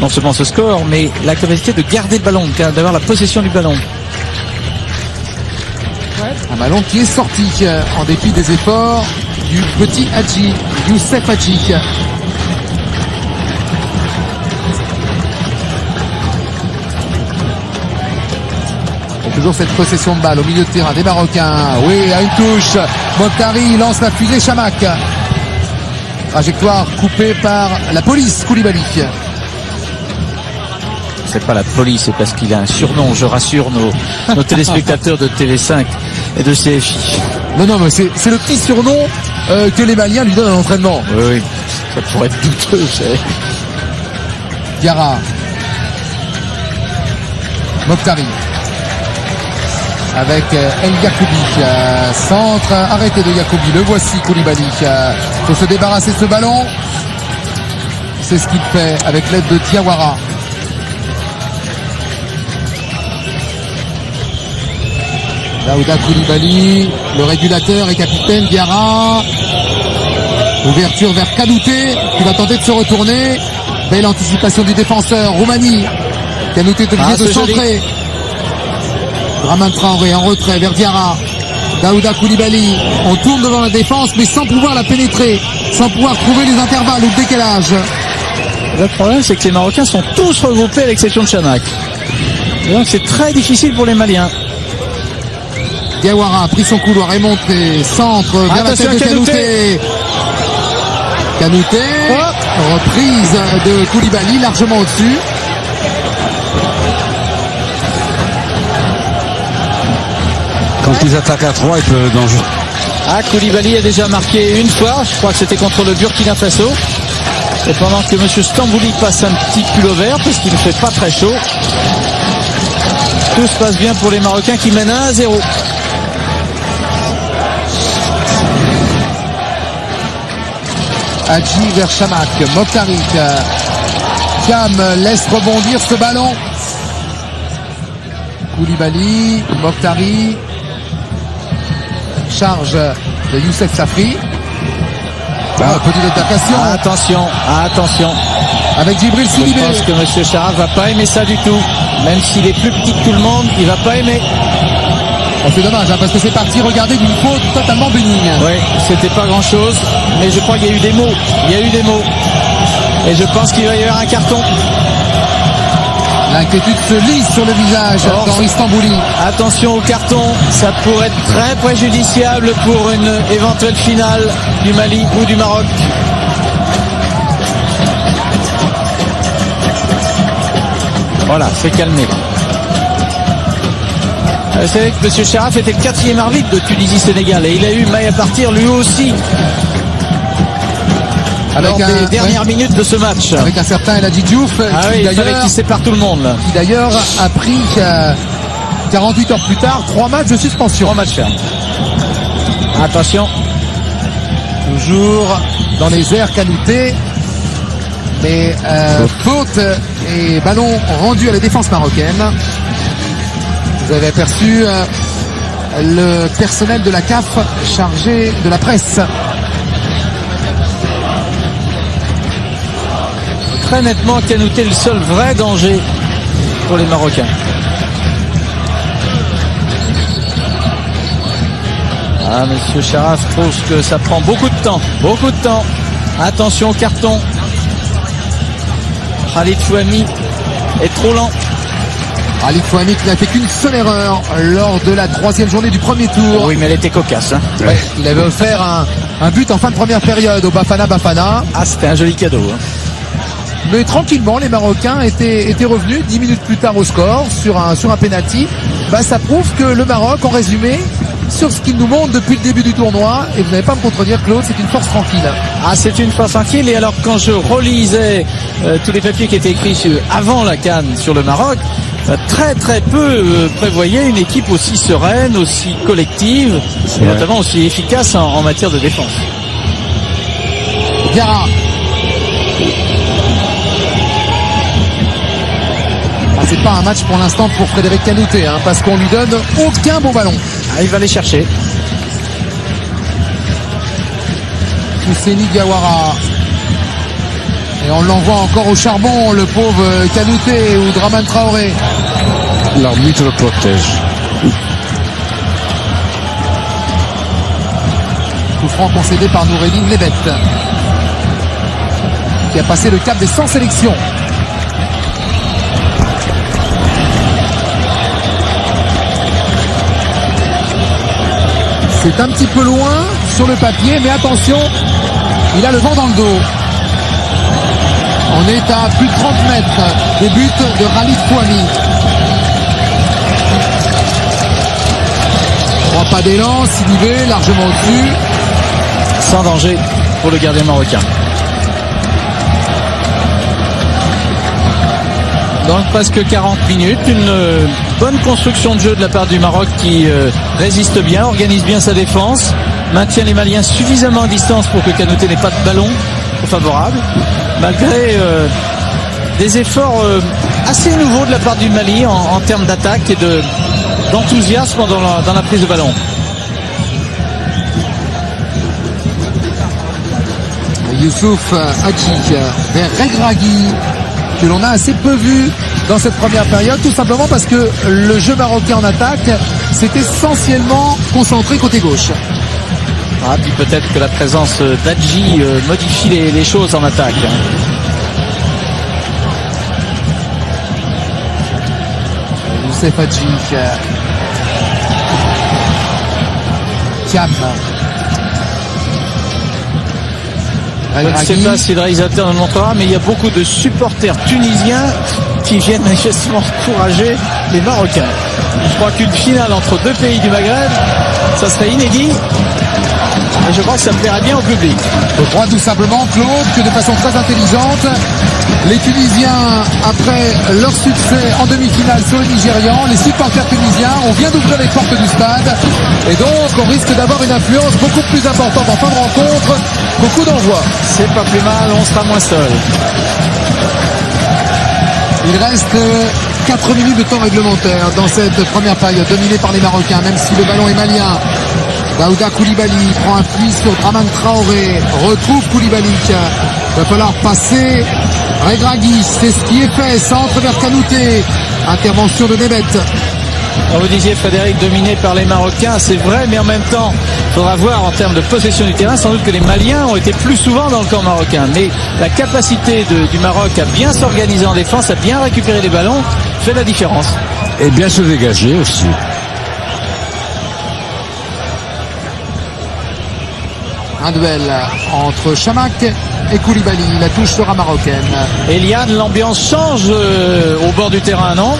non seulement ce score, mais la capacité de garder le ballon, d'avoir la possession du ballon. Un ballon qui est sorti en dépit des efforts du petit Hadji, Youssef Hadji. Toujours cette possession de balle au milieu de terrain des Marocains. Oui, à une touche. Mokhtari lance la fusée Chamakh. Trajectoire coupée par la police Koulibaly. C'est pas la police, c'est parce qu'il a un surnom, je rassure nos téléspectateurs de TV5 et de CFI. Non, mais c'est le petit surnom que les Maliens lui donnent à l'entraînement. Oui, ça pourrait être douteux. Diarra. Mokhtari. Avec El Yacoubi, centre arrêté de Yacoubi, le voici Koulibaly, faut se débarrasser de ce ballon, c'est ce qu'il fait avec l'aide de Diawara. Daouda Koulibaly, le régulateur et capitaine Diarra, ouverture vers Kanouté qui va tenter de se retourner, belle anticipation du défenseur, Roumani, Kanouté est obligé de centrer. Draman Traoré en retrait vers Diarra. Daouda Koulibaly, on tourne devant la défense mais sans pouvoir la pénétrer, sans pouvoir trouver les intervalles ou le décalage. Le problème c'est que les Marocains sont tous regroupés à l'exception de Chamakh. Et donc c'est très difficile pour les Maliens. Diawara a pris son couloir et monté, centre vers la tête de Kanouté. Kanouté, reprise de Koulibaly largement au-dessus. Quand ils attaquent à 3, ils peuvent être dangereux. Ah, Koulibaly a déjà marqué une fois, je crois que c'était contre le Burkina Faso. Et pendant que M. Stambouli passe un petit pull au vert, parce qu'il ne fait pas très chaud, tout se passe bien pour les Marocains qui mènent 1-0. Hadji vers Chamakh, Mokhtari. Cam laisse rebondir ce ballon. Koulibaly, Mokhtari. Charge de Youssef Safri. Petite attaquation. Attention. Avec Djibril Sidibé. Je pense que M. Sharaf va pas aimer ça du tout. Même s'il est plus petit que tout le monde, il va pas aimer. C'est dommage parce que c'est parti, regardez, d'une faute totalement bénigne. Oui, c'était pas grand chose, mais je crois qu'il y a eu des mots. Et je pense qu'il va y avoir un carton. L'inquiétude se lisse sur le visage d'Henri Stambouli. Attention au carton, ça pourrait être très préjudiciable pour une éventuelle finale du Mali ou du Maroc. Voilà, c'est calmé. Vous savez que M. Charaf était le 4e arbitre de Tunisie-Sénégal et il a eu maille à partir lui aussi lors des dernières minutes de ce match. Avec un certain El Hadji Diouf qui sépare tout le monde là. Qui d'ailleurs a pris 48 heures plus tard 3 matchs de suspension. 3 matchs fermes. Attention. Toujours dans les airs Kanouté. Mais faute et ballon rendu à la défense marocaine. Vous avez aperçu le personnel de la CAF chargé de la presse. Très nettement, Kanouté le seul vrai danger pour les Marocains. Monsieur Charaf trouve que ça prend beaucoup de temps. Beaucoup de temps. Attention au carton. Khalid Fouami est trop lent. Khalid Fouami qui n'a fait qu'une seule erreur lors de la 3e journée du premier tour. Oui, mais elle était cocasse. Hein. Ouais, il avait offert un but en fin de première période au Bafana Bafana. Ah, c'était un joli cadeau. Hein. Mais tranquillement, les Marocains étaient revenus 10 minutes plus tard au score sur un penalty. Ça prouve que le Maroc, en résumé, sur ce qu'il nous montre depuis le début du tournoi, et vous n'allez pas me contredire, Claude, c'est une force tranquille. Ah, c'est une force tranquille. Et alors, quand je relisais tous les papiers qui étaient écrits avant la CAN sur le Maroc, très très peu prévoyaient une équipe aussi sereine, aussi collective, et notamment aussi efficace en matière de défense. Diarra. C'est pas un match pour l'instant pour Frédéric Kanouté, parce qu'on lui donne aucun bon ballon. Il va les chercher. Housseni Diawara. Et on l'envoie encore au charbon, le pauvre Kanouté ou Draman Traoré. L'arbitre le protège. Coup franc concédé par Noureddine Lebet, qui a passé le cap des 100 sélections. C'est un petit peu loin sur le papier, mais attention, il a le vent dans le dos. On est à plus de 30 mètres des buts de Khalid Fouami. 3 pas d'élan, Sidibé largement au-dessus. Sans danger pour le gardien marocain. Donc presque 40 minutes, une bonne construction de jeu de la part du Maroc qui résiste bien, organise bien sa défense, maintient les Maliens suffisamment à distance pour que Kanouté n'ait pas de ballon favorable, malgré des efforts assez nouveaux de la part du Mali en termes d'attaque et d'enthousiasme dans la prise de ballon. Youssouf Hadji vers Regragui, que l'on a assez peu vu dans cette première période, tout simplement parce que le jeu marocain en attaque s'est essentiellement concentré côté gauche. Puis peut-être que la présence d'Hadji modifie les choses en attaque. Youssef Hadji. Kiam. Je ne sais pas si le réalisateur nous le montrera, mais il y a beaucoup de supporters tunisiens qui viennent manifestement encourager les Marocains. Je crois qu'une finale entre deux pays du Maghreb, ça serait inédit. Et je crois que ça plairait bien au public. Je crois tout simplement, Claude, que de façon très intelligente, les Tunisiens, après leur succès en demi-finale sur les Nigérians, les supporters tunisiens, on vient d'ouvrir les portes du stade. Et donc, on risque d'avoir une influence beaucoup plus importante en fin de rencontre qu'au coup d'envoi. C'est pas plus mal, on sera moins seul. Il reste 4 minutes de temps réglementaire dans cette première période, dominée par les Marocains, même si le ballon est malien. Daouda Koulibaly prend appui sur Draman Traoré, retrouve Koulibaly. Il va falloir passer. Regragui, c'est ce qui est fait, centre vers Kanouté. Intervention de Nebet. Vous disiez, Frédéric, dominé par les Marocains, c'est vrai, mais en même temps, il faudra voir en termes de possession du terrain, sans doute que les Maliens ont été plus souvent dans le camp marocain. Mais la capacité du Maroc à bien s'organiser en défense, à bien récupérer les ballons, fait la différence. Et bien se dégager aussi. Un duel entre Chamakh et Koulibaly. La touche sera marocaine. Eliane, l'ambiance change au bord du terrain, non?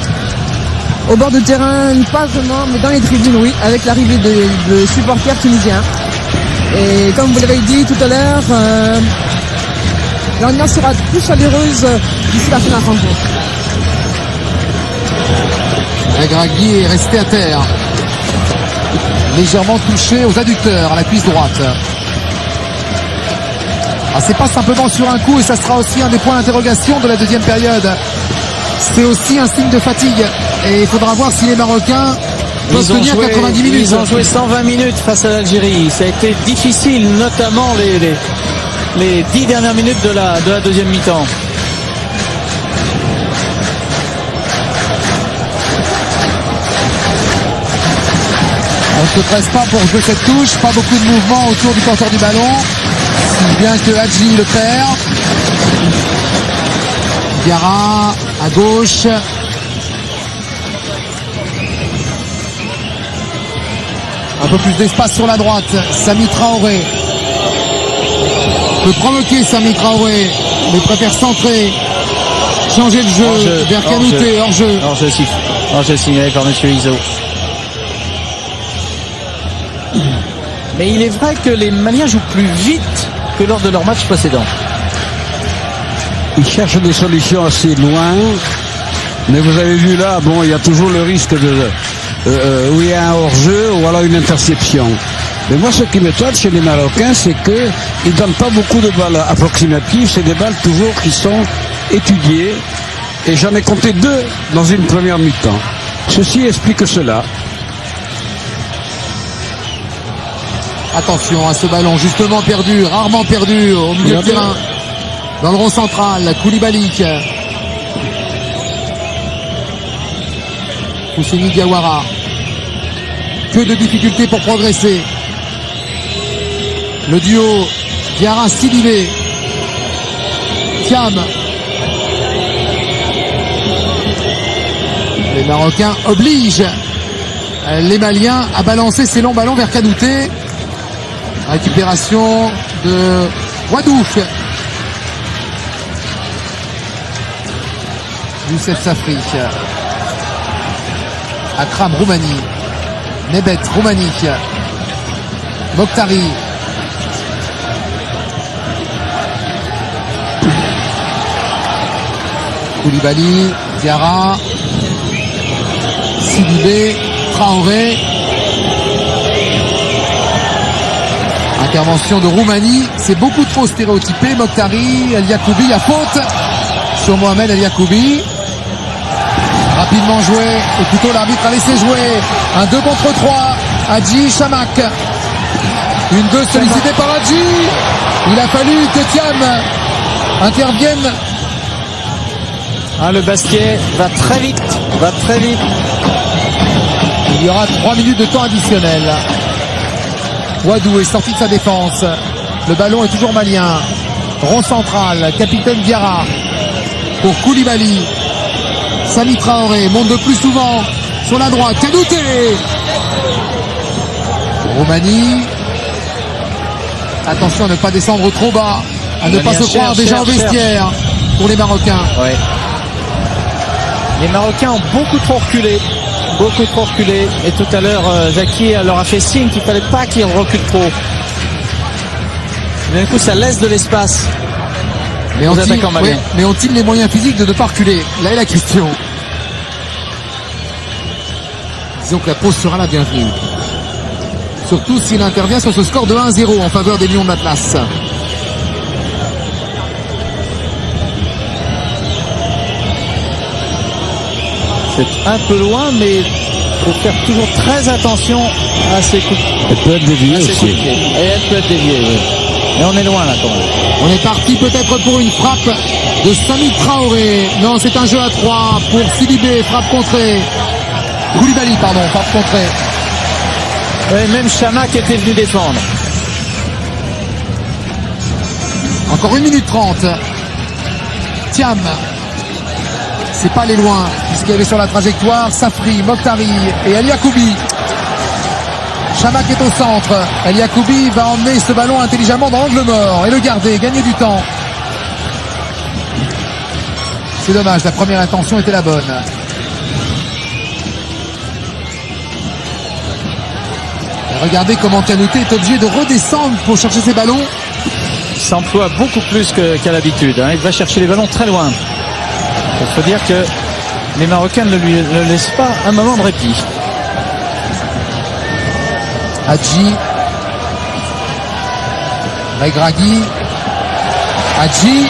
Au bord du terrain, pas vraiment, mais dans les tribunes, oui, avec l'arrivée de supporters tunisiens. Et comme vous l'avez dit tout à l'heure, l'ambiance sera plus chaleureuse d'ici la fin de la rencontre. Regragui est resté à terre. Légèrement touché aux adducteurs, à la cuisse droite. Ah, c'est pas simplement sur un coup, et ça sera aussi un des points d'interrogation de la deuxième période. C'est aussi un signe de fatigue. Et il faudra voir si les Marocains peuvent tenir 90 minutes. Ils ont joué 120 minutes face à l'Algérie. Ça a été difficile, notamment les 10 dernières minutes de la deuxième mi-temps. On ne se presse pas pour jouer cette touche, pas beaucoup de mouvement autour du porteur du ballon, si bien que Hadji le perd. Diarra à gauche. Un peu plus d'espace sur la droite. Samy Traoré peut provoquer Samy Traoré, mais préfère centrer, changer le jeu vers Kanouté, hors-jeu. Hors-jeu signalé par Monsieur Iso. Mais il est vrai que les Maliens jouent plus vite que lors de leur match précédent. Ils cherchent des solutions assez loin, mais vous avez vu là, bon, il y a toujours le risque où il y a un hors-jeu ou alors une interception. Mais moi, ce qui m'étonne chez les Marocains, c'est qu'ils ne donnent pas beaucoup de balles approximatives. C'est des balles toujours qui sont étudiées. Et j'en ai compté 2 dans une première mi-temps. Ceci explique cela. Attention à ce ballon justement perdu, rarement perdu au milieu de terrain. Dans le rond central, Koulibaly. Housseni Diawara. Que de difficultés pour progresser. Le duo Diarra-Sidibé. Thiam. Les Marocains obligent les Maliens à balancer ces longs ballons vers Kanouté. Récupération de Wadouf. Youssef Safri. Akram Roumani. Nebet Roumani. Mokhtari. Koulibaly. Diarra. Sidibé. Traoré. Intervention de Roumani, c'est beaucoup trop stéréotypé. Mokhtari, El Yacoubi à faute sur Mohamed El Yacoubi. Rapidement joué, et plutôt l'arbitre a laissé jouer. Un 2 contre 3, Hadji Chamakh. Une 2 sollicitée par Hadji. Il a fallu que Thiam intervienne. Le basket va très vite, Il y aura 3 minutes de temps additionnel. Wadou est sorti de sa défense. Le ballon est toujours malien. Rond central, capitaine Diarra pour Koulibaly. Samy Traoré monte de plus souvent sur la droite. Kanouté. Roumani. Attention à ne pas descendre trop bas, à ne pas se croire déjà au vestiaire pour les Marocains. Ouais. Les Marocains ont beaucoup trop reculé. Et tout à l'heure, Jackie leur a fait signe qu'il ne fallait pas qu'ils reculent trop. D'un coup, ça laisse de l'espace. Mais ont-ils les moyens physiques de ne pas reculer? Là est la question. Disons que la pause sera la bienvenue. Surtout s'il intervient sur ce score de 1-0 en faveur des Lions de l'Atlas. C'est un peu loin, mais il faut faire toujours très attention à ces coups. Elle peut être déviée aussi. Et elle peut être déviée, oui. Mais on est loin là quand même. On est parti peut-être pour une frappe de Samy Traoré. Non, c'est un jeu à 3 pour Sidibé, frappe contrée. Koulibaly, pardon, par contrée. Et même Chamak était venu défendre. Encore 1 minute 30. Thiam. C'est pas aller loin, puisqu'il y avait sur la trajectoire Safri, Mokhtari et El Yacoubi. Chamak est au centre. El Yacoubi va emmener ce ballon intelligemment dans l'angle mort et le garder, gagner du temps. C'est dommage, la première intention était la bonne. Et regardez comment Kanouté est obligé de redescendre pour chercher ses ballons. Il s'emploie beaucoup plus qu'à l'habitude. Il va chercher les ballons très loin. Il faut dire que les Marocains ne lui laissent pas un moment de répit. Hadji. Regragui. Hadji.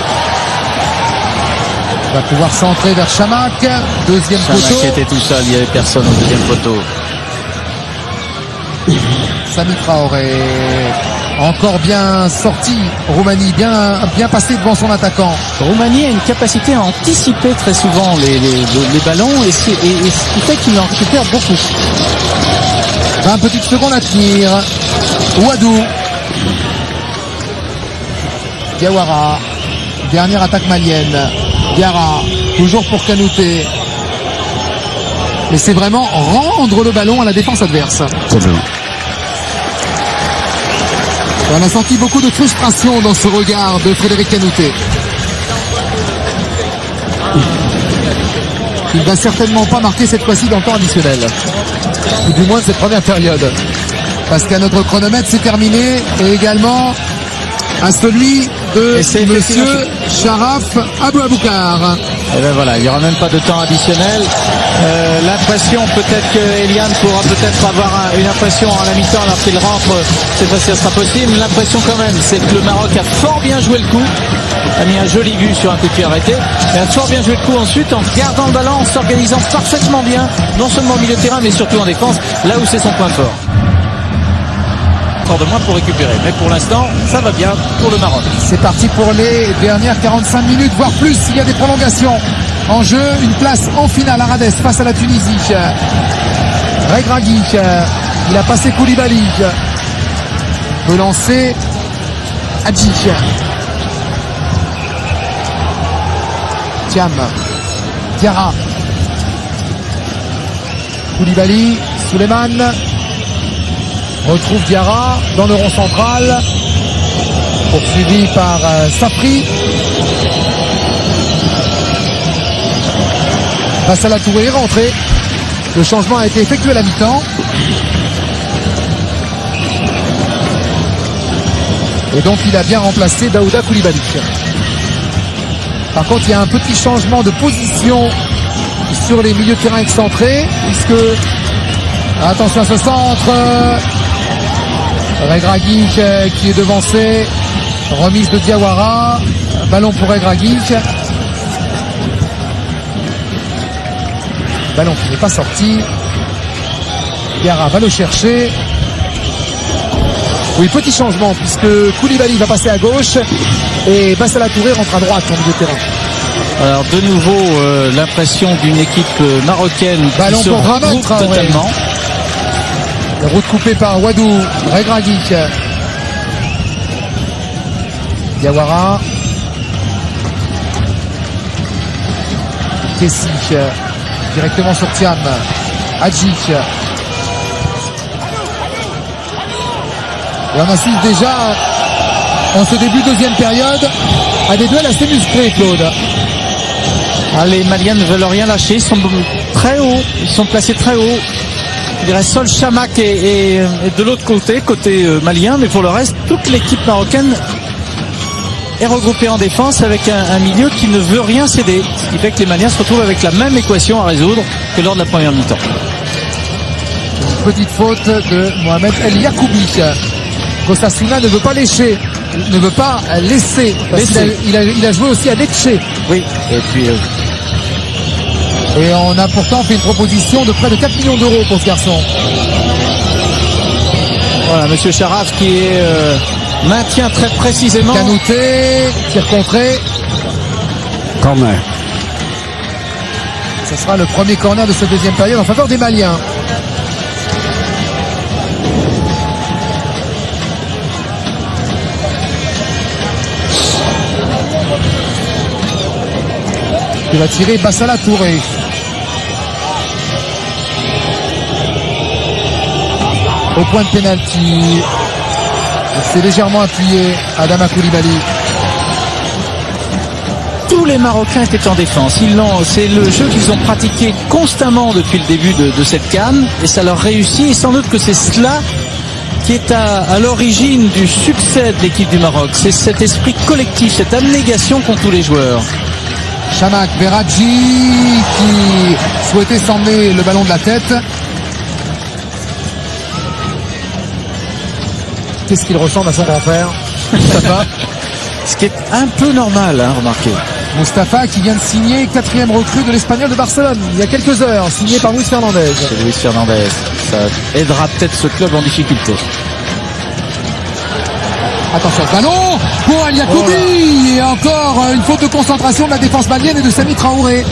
Va pouvoir centrer vers Chamak. Deuxième Chamak poteau. était tout seul, il n'y avait personne au deuxième poteau. Sami Traoré. Encore bien sorti. Roumanie bien passé devant son attaquant. Roumanie a une capacité à anticiper très souvent les ballons et ce qui fait qu'il en récupère beaucoup. 20 petites secondes à tenir. Ouadou. Diawara. Dernière attaque malienne. Diarra. Toujours pour Kanouté. Mais c'est vraiment rendre le ballon à la défense adverse. On a senti beaucoup de frustration dans ce regard de Frédéric Kanouté. Il va certainement pas marquer cette fois-ci dans le temps additionnel. Ou du moins cette première période. Parce qu'à notre chronomètre, c'est terminé. Et également à celui de monsieur Sharaf Aboubacar. Et ben voilà, il n'y aura même pas de temps additionnel. L'impression peut-être que Eliane pourra peut-être avoir une impression à la mi-temps alors qu'il rentre, cette fois-ci ça sera possible. L'impression quand même, c'est que le Maroc a fort bien joué le coup, a mis un joli but sur un coup de pied arrêté, mais a fort bien joué le coup ensuite en gardant le ballon, en s'organisant parfaitement bien, non seulement au milieu de terrain mais surtout en défense, là où c'est son point fort. De moins pour récupérer, mais pour l'instant ça va bien pour le Maroc. C'est parti pour les dernières 45 minutes, voire plus s'il y a des prolongations. En jeu, une place en finale à Radès face à la Tunisie. Regragui, il a passé Koulibaly, peut lancer Hadji. Thiam, Diarra, Koulibaly, Souleymane. Retrouve Diarra dans le rond central, poursuivi par Safri. Bassala Touré est rentré. Le changement a été effectué à la mi-temps. Et donc il a bien remplacé Daouda Koulibaly. Par contre, il y a un petit changement de position sur les milieux de terrain excentrés, puisque, attention à ce centre, Regragui qui est devancé, remise de Diawara, ballon pour Regragui. Ballon qui n'est pas sorti. Diarra va le chercher. Oui, petit changement puisque Koulibaly va passer à gauche et Bassala Touré rentre à droite en milieu de terrain. Alors de nouveau l'impression d'une équipe marocaine ballon qui se pour Ramon Traoré. Totalement. La route coupée par Ouadou, Regragui. Diawara. Kessi directement sur Thiam. Hadji. Et on assiste déjà en ce début de deuxième période à des duels assez musclés, Claude. Les Maliens ne veulent rien lâcher, ils sont très hauts, ils sont placés très haut. Il reste seul Chamak et de l'autre côté malien, mais pour le reste, toute l'équipe marocaine est regroupée en défense avec un milieu qui ne veut rien céder. Ce qui fait que les Maliens se retrouvent avec la même équation à résoudre que lors de la première mi-temps. Une petite faute de Mohamed El Yacoubi. Osasuna ne veut pas laisser. Parce il a joué aussi à Lecce. Oui, et puis... Et on a pourtant fait une proposition de près de 4 millions d'euros pour ce garçon. Voilà, monsieur Sharaf qui est maintient très précisément. Kanouté, tir contré. Corner. Ce sera le premier corner de cette deuxième période en faveur des Maliens. Il va tirer Bassala Touré. Au point de pénalty. C'est légèrement appuyé Adama Koulibaly. Tous les Marocains étaient en défense. C'est le jeu qu'ils ont pratiqué constamment depuis le début de cette CAN et ça leur réussit. Et sans doute que c'est cela qui est à l'origine du succès de l'équipe du Maroc. C'est cet esprit collectif, cette abnégation qu'ont tous les joueurs. Chamakh vers Hadji qui souhaitait s'emmener le ballon de la tête. Qu'est-ce qu'il ressemble à son grand-père, Moustapha? Ce qui est un peu normal, hein, remarquez. Moustapha qui vient de signer 4e recrue de l'Espagnol de Barcelone il y a quelques heures, signé par Luis Fernandez. C'est Luis Fernandez. Ça aidera peut-être ce club en difficulté. Attention, ballon pour Al Yacoubi. Et encore une faute de concentration de la défense malienne et de Sami Traoré.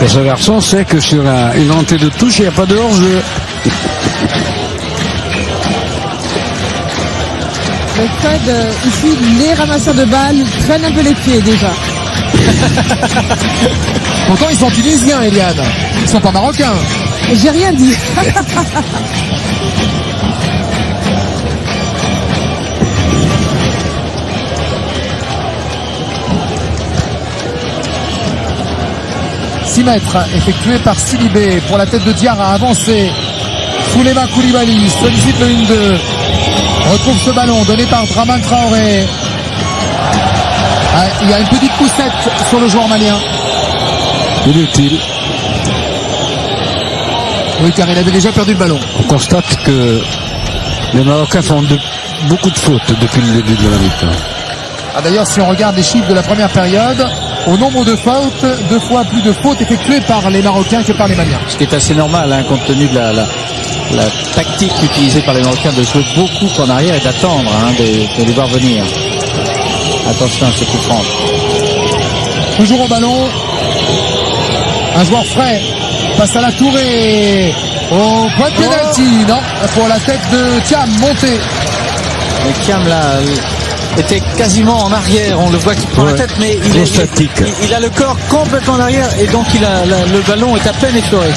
Et ce garçon sait que sur une rentrée de touche, il n'y a pas de hors-jeu. Mais Fred, ici, les ramasseurs de balles traînent un peu les pieds déjà. Pourtant, ils sont tunisiens, Eliane. Ils sont pas marocains. J'ai rien dit. 6 mètres effectué par Sidibé pour la tête de Diarra, avancé. Souleymane Koulibaly sollicite le 1-2. Retrouve ce ballon donné par Draman Traoré. Il y a une petite poussette sur le joueur malien. Inutile. Oui, car il avait déjà perdu le ballon. On constate que les Marocains font beaucoup de fautes depuis le début de la mi-temps. D'ailleurs, si on regarde les chiffres de la première période, au nombre de fautes, 2 fois plus de fautes effectuées par les Marocains que par les Maliens. Ce qui est assez normal, hein, compte tenu de la tactique utilisée par les Marocains de jouer beaucoup en arrière et d'attendre, hein, de les voir venir. Attention à ce coup franc. Toujours au ballon. Un joueur frais. Passe à la Touré. Au point de pénalty. Non, pour la tête de Thiam, montée. Mais Thiam là était quasiment en arrière. On le voit qui prend la tête, mais il a le corps complètement en arrière et donc le ballon est à peine effleuré.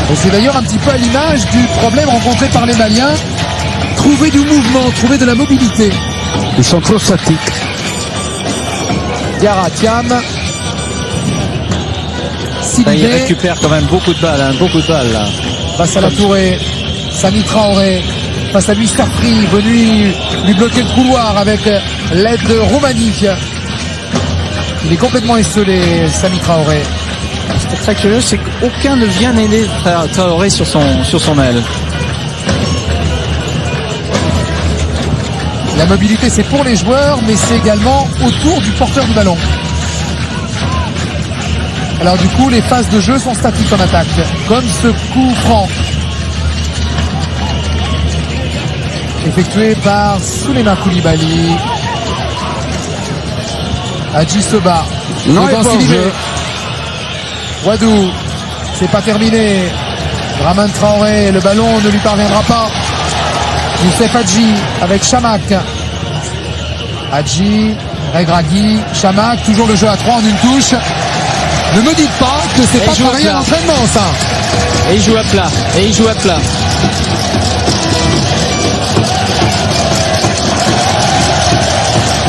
Et c'est d'ailleurs un petit peu à l'image du problème rencontré par les Maliens. Trouver du mouvement, trouver de la mobilité. Ils sont trop statiques. Diarra, Thiam. Là, il récupère quand même beaucoup de balles, là. Passe à la Touré. Sami Traoré. Face à lui, Safri, venu lui bloquer le couloir avec l'aide de Roumanie. Il est complètement esselé, Sami Traoré. Ce qui est très curieux, c'est qu'aucun ne vient aider Traoré sur son aile. La mobilité, c'est pour les joueurs, mais c'est également autour du porteur du ballon. Alors du coup, les phases de jeu sont statiques en attaque, comme ce coup franc effectué par Souleymane Koulibaly. Hadji se bat. Non, Wadou, c'est pas terminé. Draman Traoré, le ballon ne lui parviendra pas. Youssef Hadji avec Chamakh. Hadji, Regragui, Chamakh, toujours le jeu à 3 en une touche. Ne me dites pas que c'est pas travaillé en entraînement, ça. Et il joue à plat.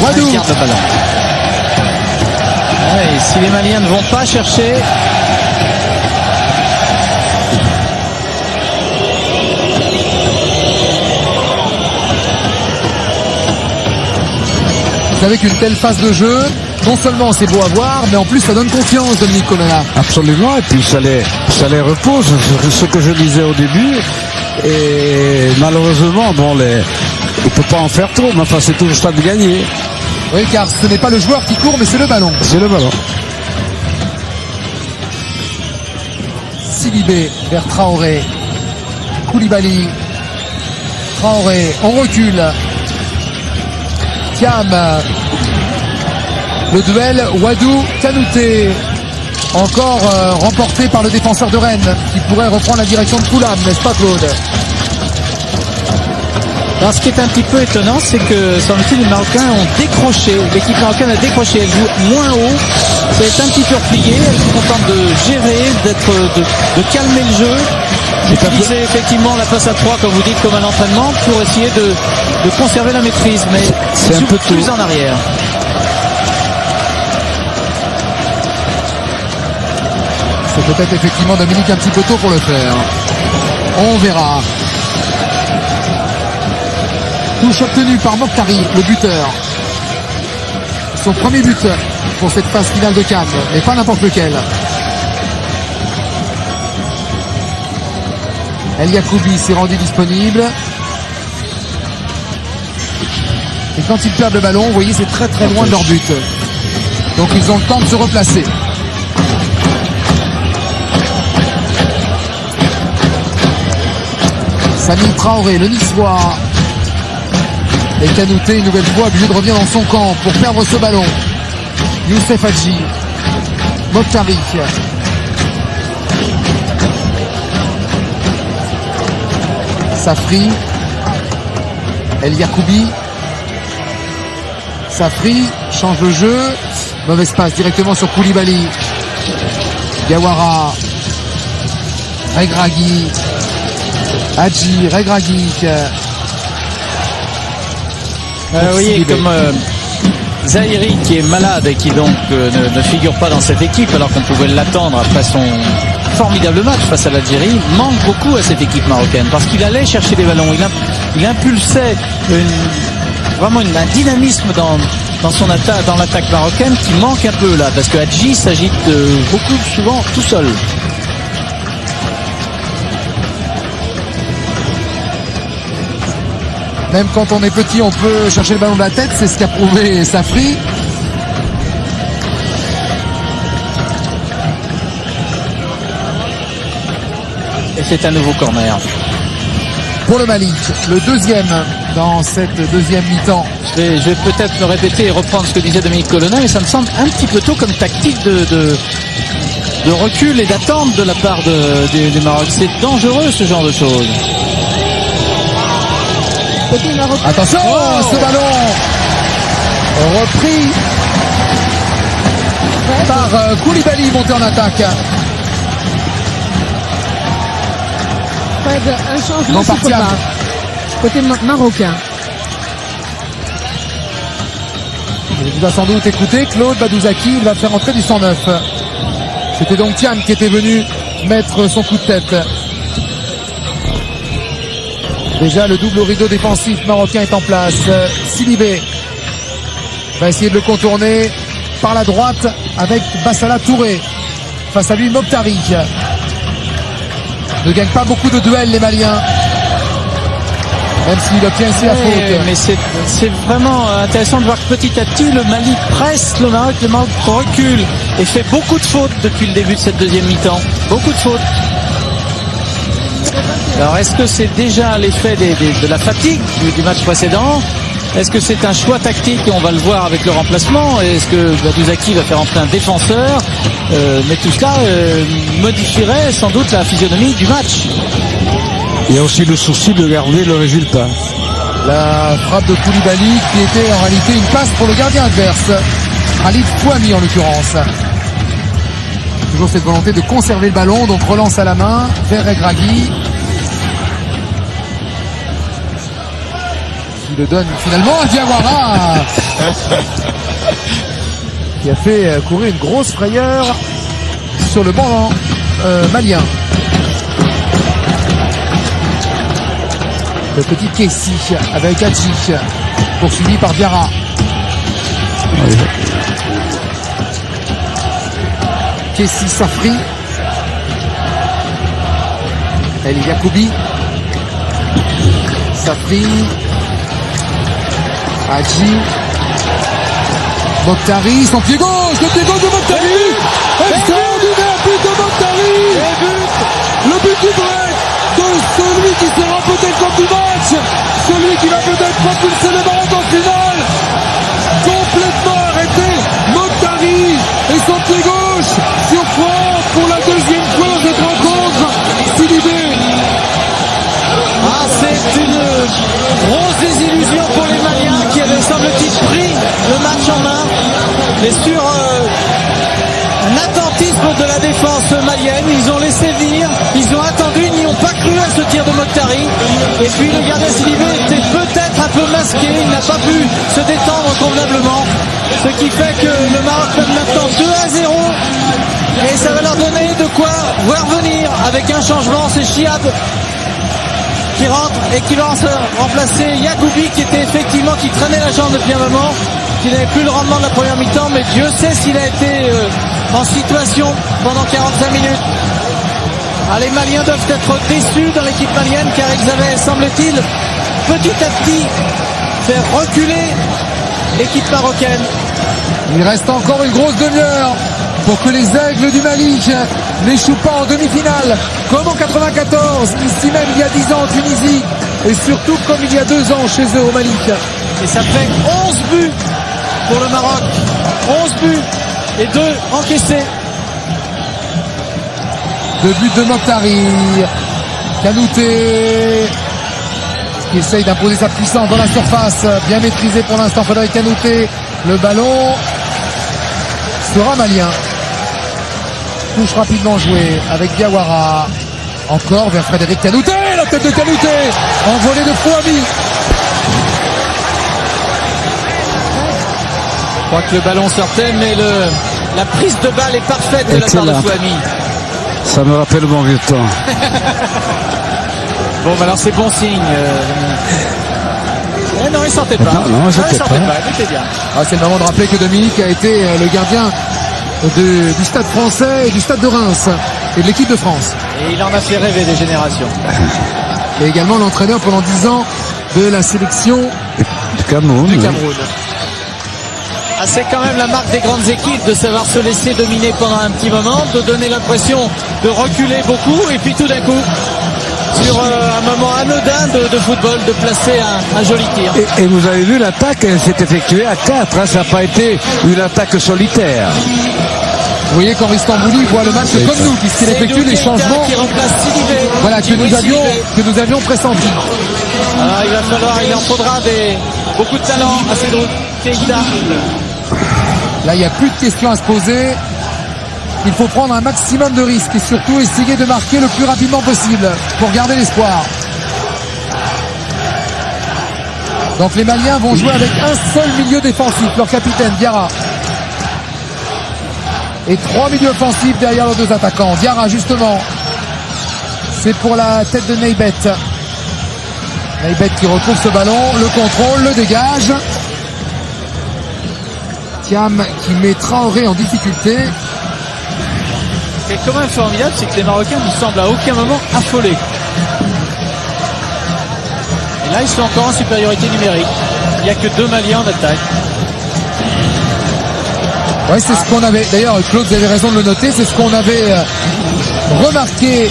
Wadou. Il garde le ballon. Ouais, si les Maliens ne vont pas chercher, vous savez qu'une telle phase de jeu, non seulement c'est beau à voir, mais en plus ça donne confiance, Dominique Conana. Absolument, et puis ça les repose, ce que je disais au début. Et malheureusement, il ne peut pas en faire trop, mais enfin c'est tout le stade de gagner. Oui, car ce n'est pas le joueur qui court, mais c'est le ballon. C'est le ballon. Sidibé vers Traoré. Koulibaly. Traoré, on recule. Thiam. Le duel Wadou-Kanouté. Encore remporté par le défenseur de Rennes, qui pourrait reprendre la direction de Fulham, n'est-ce pas Claude? Alors, ce qui est un petit peu étonnant, c'est que semble-t-il, les Marocains ont décroché. L'équipe marocaine a décroché. Elle joue moins haut. C'est un petit peu replié. Elle se contente de gérer, de calmer le jeu. D'utiliser effectivement la passe à 3, comme vous dites, comme un entraînement, pour essayer de conserver la maîtrise. Mais c'est un peu plus tôt en arrière. C'est peut-être effectivement, Dominique, un petit peu tôt pour le faire. On verra. Touche obtenue par Mokhtari, le buteur. Son premier but pour cette phase finale de CAN, mais pas n'importe lequel. El Yacoubi s'est rendu disponible. Et quand ils perdent le ballon, vous voyez, c'est très très loin de leur but. Donc ils ont le temps de se replacer. Samy Traoré, le Niçois. Et Kanouté, une nouvelle fois, obligé de revenir dans son camp pour perdre ce ballon. Youssef Hadji. Mokhtari. Safri. El Yacoubi. Safri change le jeu. Mauvaise passe directement sur Koulibaly. Diawara. Regragui. Hadji, Regragui. Vous voyez, comme Zahiri, qui est malade et qui donc ne figure pas dans cette équipe, alors qu'on pouvait l'attendre après son formidable match face à l'Algérie, manque beaucoup à cette équipe marocaine, parce qu'il allait chercher des ballons, il impulsait vraiment un dynamisme dans son attaque, dans l'attaque marocaine, qui manque un peu là, parce que Hadji s'agite beaucoup souvent tout seul. Même quand on est petit, on peut chercher le ballon de la tête, c'est ce qu'a prouvé Safri. Et c'est un nouveau corner. Pour le Mali, le deuxième dans cette deuxième mi-temps. Je vais peut-être me répéter et reprendre ce que disait Dominique Colonna, mais ça me semble un petit peu tôt comme tactique de recul et d'attente de la part du Maroc. C'est dangereux ce genre de choses. Attention, ce ballon repris par Koulibaly, monté en attaque. Fred, un changement côté marocain. Il va sans doute écouter Claude Badouzaki, il va faire entrer du 109. C'était donc Thiam qui était venu mettre son coup de tête. Déjà, le double rideau défensif marocain est en place. Sidibé va essayer de le contourner par la droite avec Bassala Touré. Face à lui, Mokhtari. Ne gagne pas beaucoup de duels, les Maliens. Même s'il obtient ici la faute. Mais c'est vraiment intéressant de voir que petit à petit, le Mali presse le Maroc recule et fait beaucoup de fautes depuis le début de cette deuxième mi-temps. Beaucoup de fautes. Alors, est-ce que c'est déjà l'effet de la fatigue du match précédent? Est-ce que c'est un choix tactique et on va le voir avec le remplacement? Est-ce que Badouzaki va faire entrer un défenseur? Mais tout cela modifierait sans doute la physionomie du match. Il y a aussi le souci de garder le résultat. La frappe de Koulibaly qui était en réalité une passe pour le gardien adverse. Khalid Fouami en l'occurrence. Toujours cette volonté de conserver le ballon, donc relance à la main vers Regragui. Qui le donne finalement à Diawara. Qui a fait courir une grosse frayeur sur le banc malien. Le petit Kessi avec Hadji, poursuivi par Diarra. Kessi Safri. El Yacoubi. Safri. Hadji. Mokhtari, son pied gauche, le pied gauche de Mokhtari. Extraordinaire but de Mokhtari. Le but du break de celui qui sera peut-être l'homme du match, celui qui va peut-être propulser le Maroc en finale. Complètement arrêté. Mais sur un attentisme de la défense malienne, ils ont laissé venir, ils ont attendu, ils n'y ont pas cru à ce tir de Mokhtari. Et puis le gardien Sidibé était peut-être un peu masqué, il n'a pas pu se détendre convenablement. Ce qui fait que le Maroc mène maintenant 2-0. Et ça va leur donner de quoi voir venir avec un changement. C'est Chiab qui rentre et qui va remplacer Yacoubi qui traînait la jambe depuis un moment, qui n'avait plus le rendement de la première mi-temps, mais Dieu sait s'il a été en situation pendant 45 minutes. Les Maliens doivent être déçus dans l'équipe malienne car ils avaient, semble-t-il, petit à petit fait reculer l'équipe marocaine. Il reste encore une grosse demi-heure pour que les Aigles du Mali n'échouent pas en demi-finale, comme en 94, ici même il y a 10 ans en Tunisie, et surtout comme il y a 2 ans chez eux au Mali. Et ça fait 11 buts pour le Maroc, 11 buts et 2 encaissés. 2 buts de Mokhtari, Kanouté qui essaye d'imposer sa puissance dans la surface, bien maîtrisé pour l'instant Frédéric Kanouté. Le ballon sera malien. Touche rapidement jouée avec Diawara. Encore vers Frédéric Kanouté. La tête de Kanouté. Envolée de Fouami. Je crois que le ballon sortait, mais la prise de balle est parfaite de la part de Fouami. Ça me rappelle mon vieux temps. Bon, bah alors c'est bon signe. Non, il sortait pas. Non, il sortait pas. Il était bien. C'est le moment de rappeler que Dominique a été le gardien du Stade français et du Stade de Reims et de l'équipe de France. Et il en a fait rêver des générations. Et également l'entraîneur pendant 10 ans de la sélection du Cameroun. C'est quand même la marque des grandes équipes de savoir se laisser dominer pendant un petit moment, de donner l'impression de reculer beaucoup et puis tout d'un coup, sur un moment anodin de football, de placer un joli tir. Et vous avez vu l'attaque, elle s'est effectuée à 4, ça n'a pas été une attaque solitaire. Vous voyez qu'Henri Stambouli voit le match comme nous, puisqu'il effectue les changements qui remplace Sidibé, voilà, que nous avions pressentis. Alors il en faudra beaucoup de talent à Cédric Keita. Là, il n'y a plus de questions à se poser. Il faut prendre un maximum de risques et surtout essayer de marquer le plus rapidement possible pour garder l'espoir. Donc les Maliens vont jouer avec un seul milieu défensif, leur capitaine Diarra. Et 3 milieux offensifs derrière leurs 2 attaquants. Diarra justement, c'est pour la tête de Neybet. Neybet qui retrouve ce ballon, le contrôle, le dégage. Thiam qui met Traoré en difficulté. Ce qui est quand même formidable, c'est que les Marocains ne semblent à aucun moment affolés. Et là, ils sont encore en supériorité numérique. Il n'y a que 2 Maliens en attaque. Ouais, c'est ce qu'on avait. D'ailleurs, Claude, vous avez raison de le noter. C'est ce qu'on avait remarqué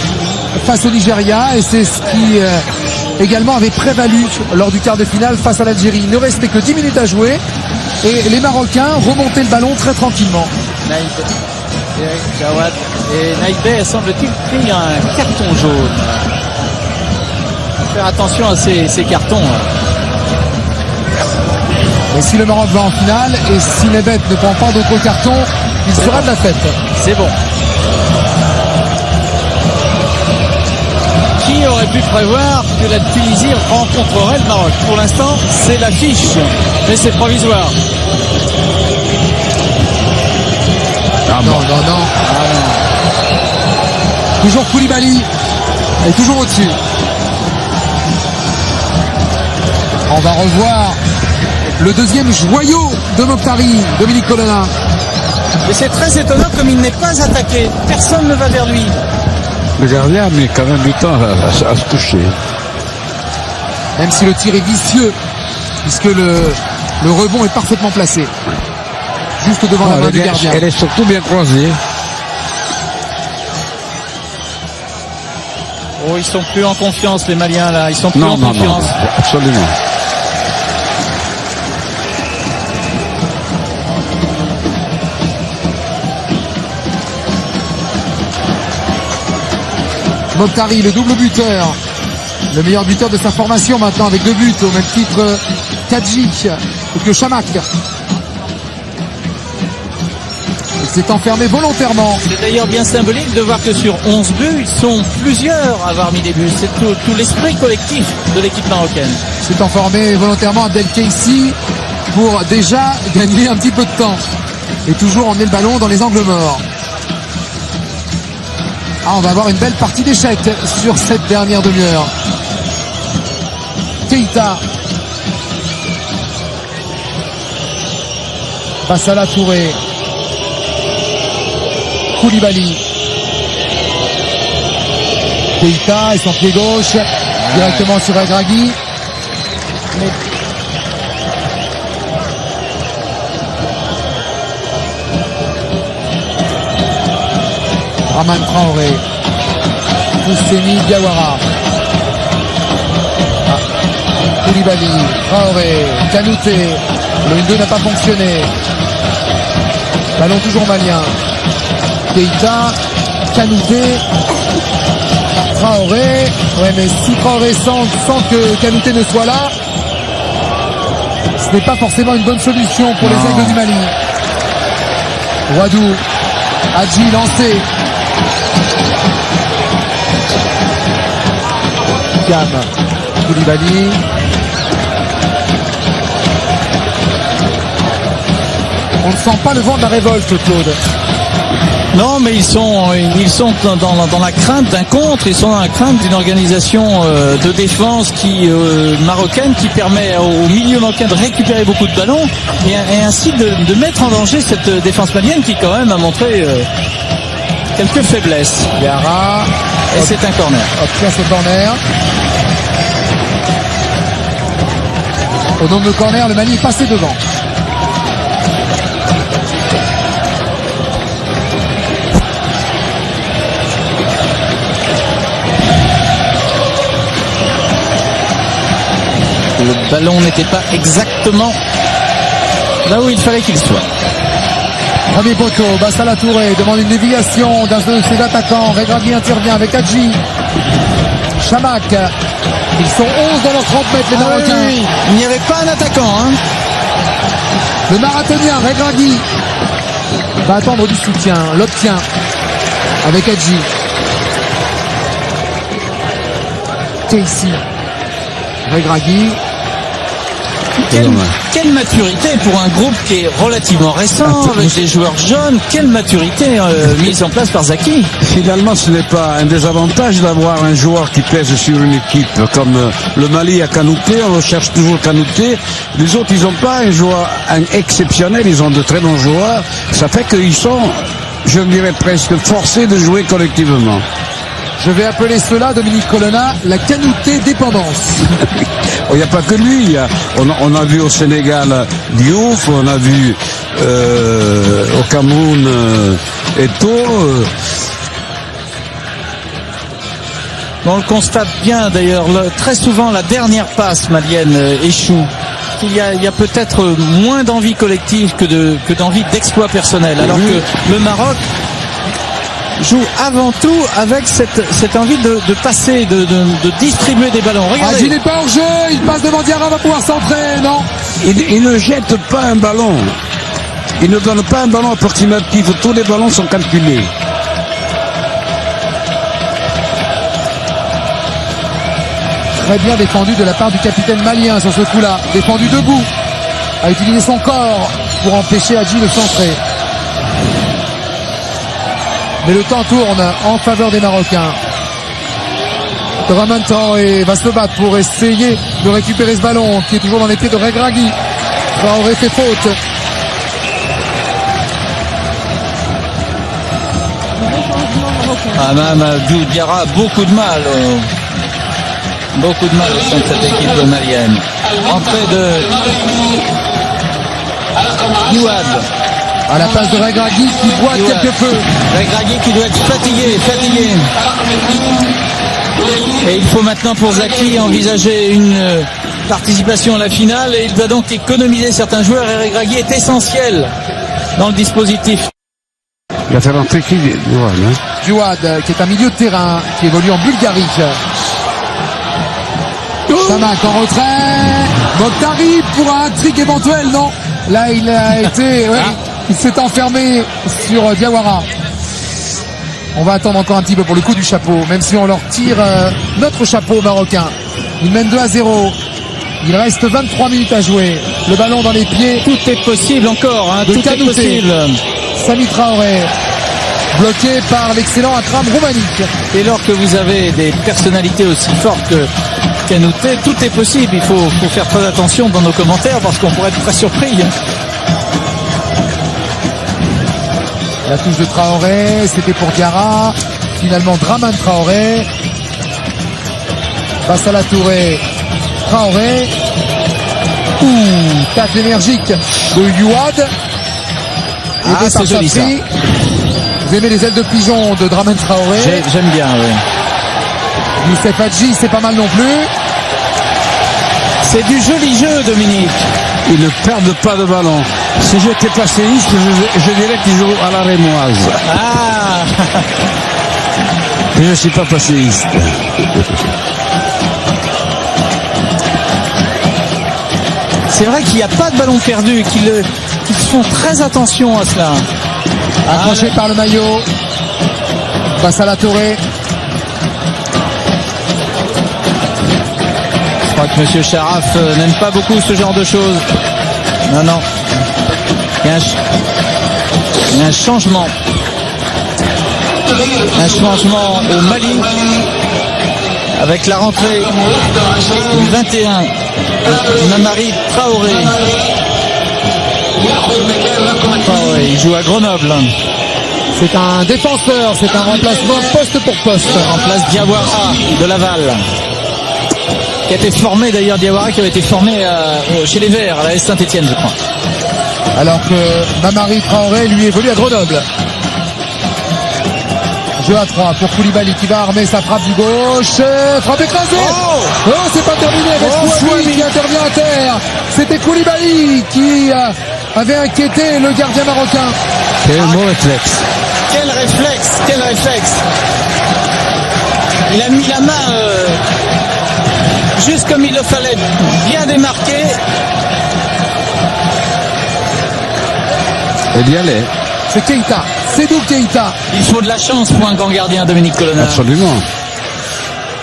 face au Nigeria et c'est ce qui également avait prévalu lors du quart de finale face à l'Algérie. Il ne restait que 10 minutes à jouer et les Marocains remontaient le ballon très tranquillement. Jawad et Naïbé semble-t-il pris un carton jaune. Faire attention à ces cartons. Et si le Maroc va en finale et si Nebet ne prend pas d'autres cartons, il sera de la fête. C'est bon. Qui aurait pu prévoir que la Tunisie rencontrerait le Maroc? Pour l'instant, c'est l'affiche, mais c'est provisoire. Non. Toujours Koulibaly et toujours au-dessus. On va revoir le deuxième joyau de Mokhtari, Dominique Colonna. Et c'est très étonnant comme il n'est pas attaqué. Personne ne va vers lui. Le gardien a mis quand même du temps à se toucher. Même si le tir est vicieux, puisque le rebond est parfaitement placé. Juste devant la main du gardien. Elle est surtout bien croisée. Oh, ils sont plus en confiance, les Maliens, là. Ils sont plus en confiance. Non, absolument. Mokhtari, le double buteur. Le meilleur buteur de sa formation maintenant avec 2 buts au même titre qu'Adji que Chamakh. s'est enfermé volontairement. C'est d'ailleurs bien symbolique de voir que sur 11 buts, ils sont plusieurs à avoir mis des buts. C'est tout l'esprit collectif de l'équipe marocaine. S'est enfermé volontairement Abdel Keissi pour déjà gagner un petit peu de temps. Et toujours emmener le ballon dans les angles morts. Ah, on va avoir une belle partie d'échecs sur cette dernière demi-heure. Keita. Bassala Touré. Koulibaly. Keita et son pied gauche directement sur Regragui. Raman Traoré. Ousseni Diawara. Koulibaly, Traoré, Kanouté. Le 1-2 n'a pas fonctionné. Ballon toujours malien. Keita, Kanouté, Traoré. Ouais, mais si Traoré sans que Kanouté ne soit là, ce n'est pas forcément une bonne solution pour les Aigles du Mali. Ouadou, Hadji lancé. Cam, Koulibaly. On ne sent pas le vent de la révolte, Claude. Non, mais ils sont dans la crainte d'un contre, ils sont dans la crainte d'une organisation de défense marocaine qui permet au milieu marocain de récupérer beaucoup de ballons et ainsi de mettre en danger cette défense malienne qui quand même a montré quelques faiblesses. Yara. Et c'est un corner. Obtient ce corner. Au nombre de corners, le Mali est passé devant. Le ballon n'était pas exactement là où il fallait qu'il soit. Premier poteau, Bassala Touré demande une déviation d'un de ses attaquants. Regragui intervient avec Hadji. Chamak. Ils sont 11 dans leurs 30 mètres, les Marocains. Oui. Il n'y avait pas un attaquant. Le marathonien Regragui va attendre du soutien. L'obtient avec Hadji. Keissi. Regragui. Quelle maturité pour un groupe qui est relativement récent, avec des joueurs jeunes. Quelle maturité mise en place par Zaki. Finalement, ce n'est pas un désavantage d'avoir un joueur qui pèse sur une équipe. Comme le Mali a Kanouté, on recherche toujours Kanouté. Les autres, ils n'ont pas un joueur exceptionnel, ils ont de très bons joueurs. Ça fait qu'ils sont, je dirais presque, forcés de jouer collectivement. Je vais appeler cela, Dominique Colonna, la Kanouté dépendance. Il n'y a pas que lui. On a vu au Sénégal Diouf, on a vu au Cameroun Eto'o. On le constate bien d'ailleurs, très souvent la dernière passe malienne échoue. Il y a peut-être moins d'envie collective que d'envie d'exploit personnel, alors que le Maroc joue avant tout avec cette envie de passer, de distribuer des ballons. Regardez. Hadji n'est pas hors jeu, il passe devant Diarra, va pouvoir centrer, non. Il ne jette pas un ballon. Il ne donne pas un ballon approximatif. Tous les ballons sont calculés. Très bien défendu de la part du capitaine malien sur ce coup-là. Défendu debout. A utilisé son corps pour empêcher Hadji de centrer. Mais le temps tourne en faveur des Marocains. Raman Traoré va se battre pour essayer de récupérer ce ballon qui est toujours dans les pieds de Regragui. Traoré fait faute. Mamadou Diarra a beaucoup de mal au sein de cette équipe malienne. Entrée de Youad. À la place de Regragui qui boite quelque peu. Regragui qui doit être fatigué. Et il faut maintenant pour Zaki envisager une participation à la finale et il doit donc économiser certains joueurs et Regragui est essentiel dans le dispositif. Il va faire rentrer qui Youad qui est un milieu de terrain qui évolue en Bulgarie. Chamak en retrait. Mokhtari pour un trick éventuel, non. Là il a été... Ouais. Il s'est enfermé sur Diawara. On va attendre encore un petit peu pour le coup du chapeau, même si on leur tire notre chapeau marocain. Ils mènent 2-0. Il reste 23 minutes à jouer. Le ballon dans les pieds. Tout est possible encore, hein, De tout est Kanouté. possible. Sami Traoré, bloqué par l'excellent Akram Roumanique. Et lors que vous avez des personnalités aussi fortes que Kanouté, tout est possible. Il faut faire très attention dans nos commentaires parce qu'on pourrait être très surpris. La touche de Traoré, c'était pour Diarra. Finalement, Draman Traoré. Passe à la Touré. Traoré. Tacle énergique de Youad. Ah, c'est joli, ça. Vous aimez les ailes de pigeon de Draman Traoré. J'aime bien, oui. Youssef Hadji, c'est pas mal non plus. C'est du joli jeu, Dominique. Ils ne perdent pas de ballon. Si j'étais passéiste, je dirais qu'ils jouent à la rémoise. Ah. Mais je ne suis pas passéiste. C'est vrai qu'il n'y a pas de ballon perdu, qu'ils font très attention à cela. Accroché par le maillot. Passe à la Touré. Je crois que M. Charaf n'aime pas beaucoup ce genre de choses. Non. Il y a un changement. Un changement au Mali. Avec la rentrée du 21. Mamari Traoré. Il joue à Grenoble. C'est un défenseur, c'est un remplacement poste pour poste. En place Diawara de Laval. Qui a été formé d'ailleurs, Diawara qui avait été formé chez les Verts, à la S Saint-Etienne, je crois. Alors que Mamari Traoré, lui, évolue à Grenoble. Jeu à 3 pour Koulibaly qui va armer sa frappe du gauche. Frappe écrasée. Oh, c'est pas terminé avec Fouami qui intervient à terre. C'était Koulibaly qui avait inquiété le gardien marocain. Quel bon réflexe. Quel réflexe. Il a mis la main juste comme il le fallait, bien démarqué. Et bien allé. C'est Keita, Sédou Keita. Il faut de la chance pour un grand gardien, Dominique Colonna. Absolument.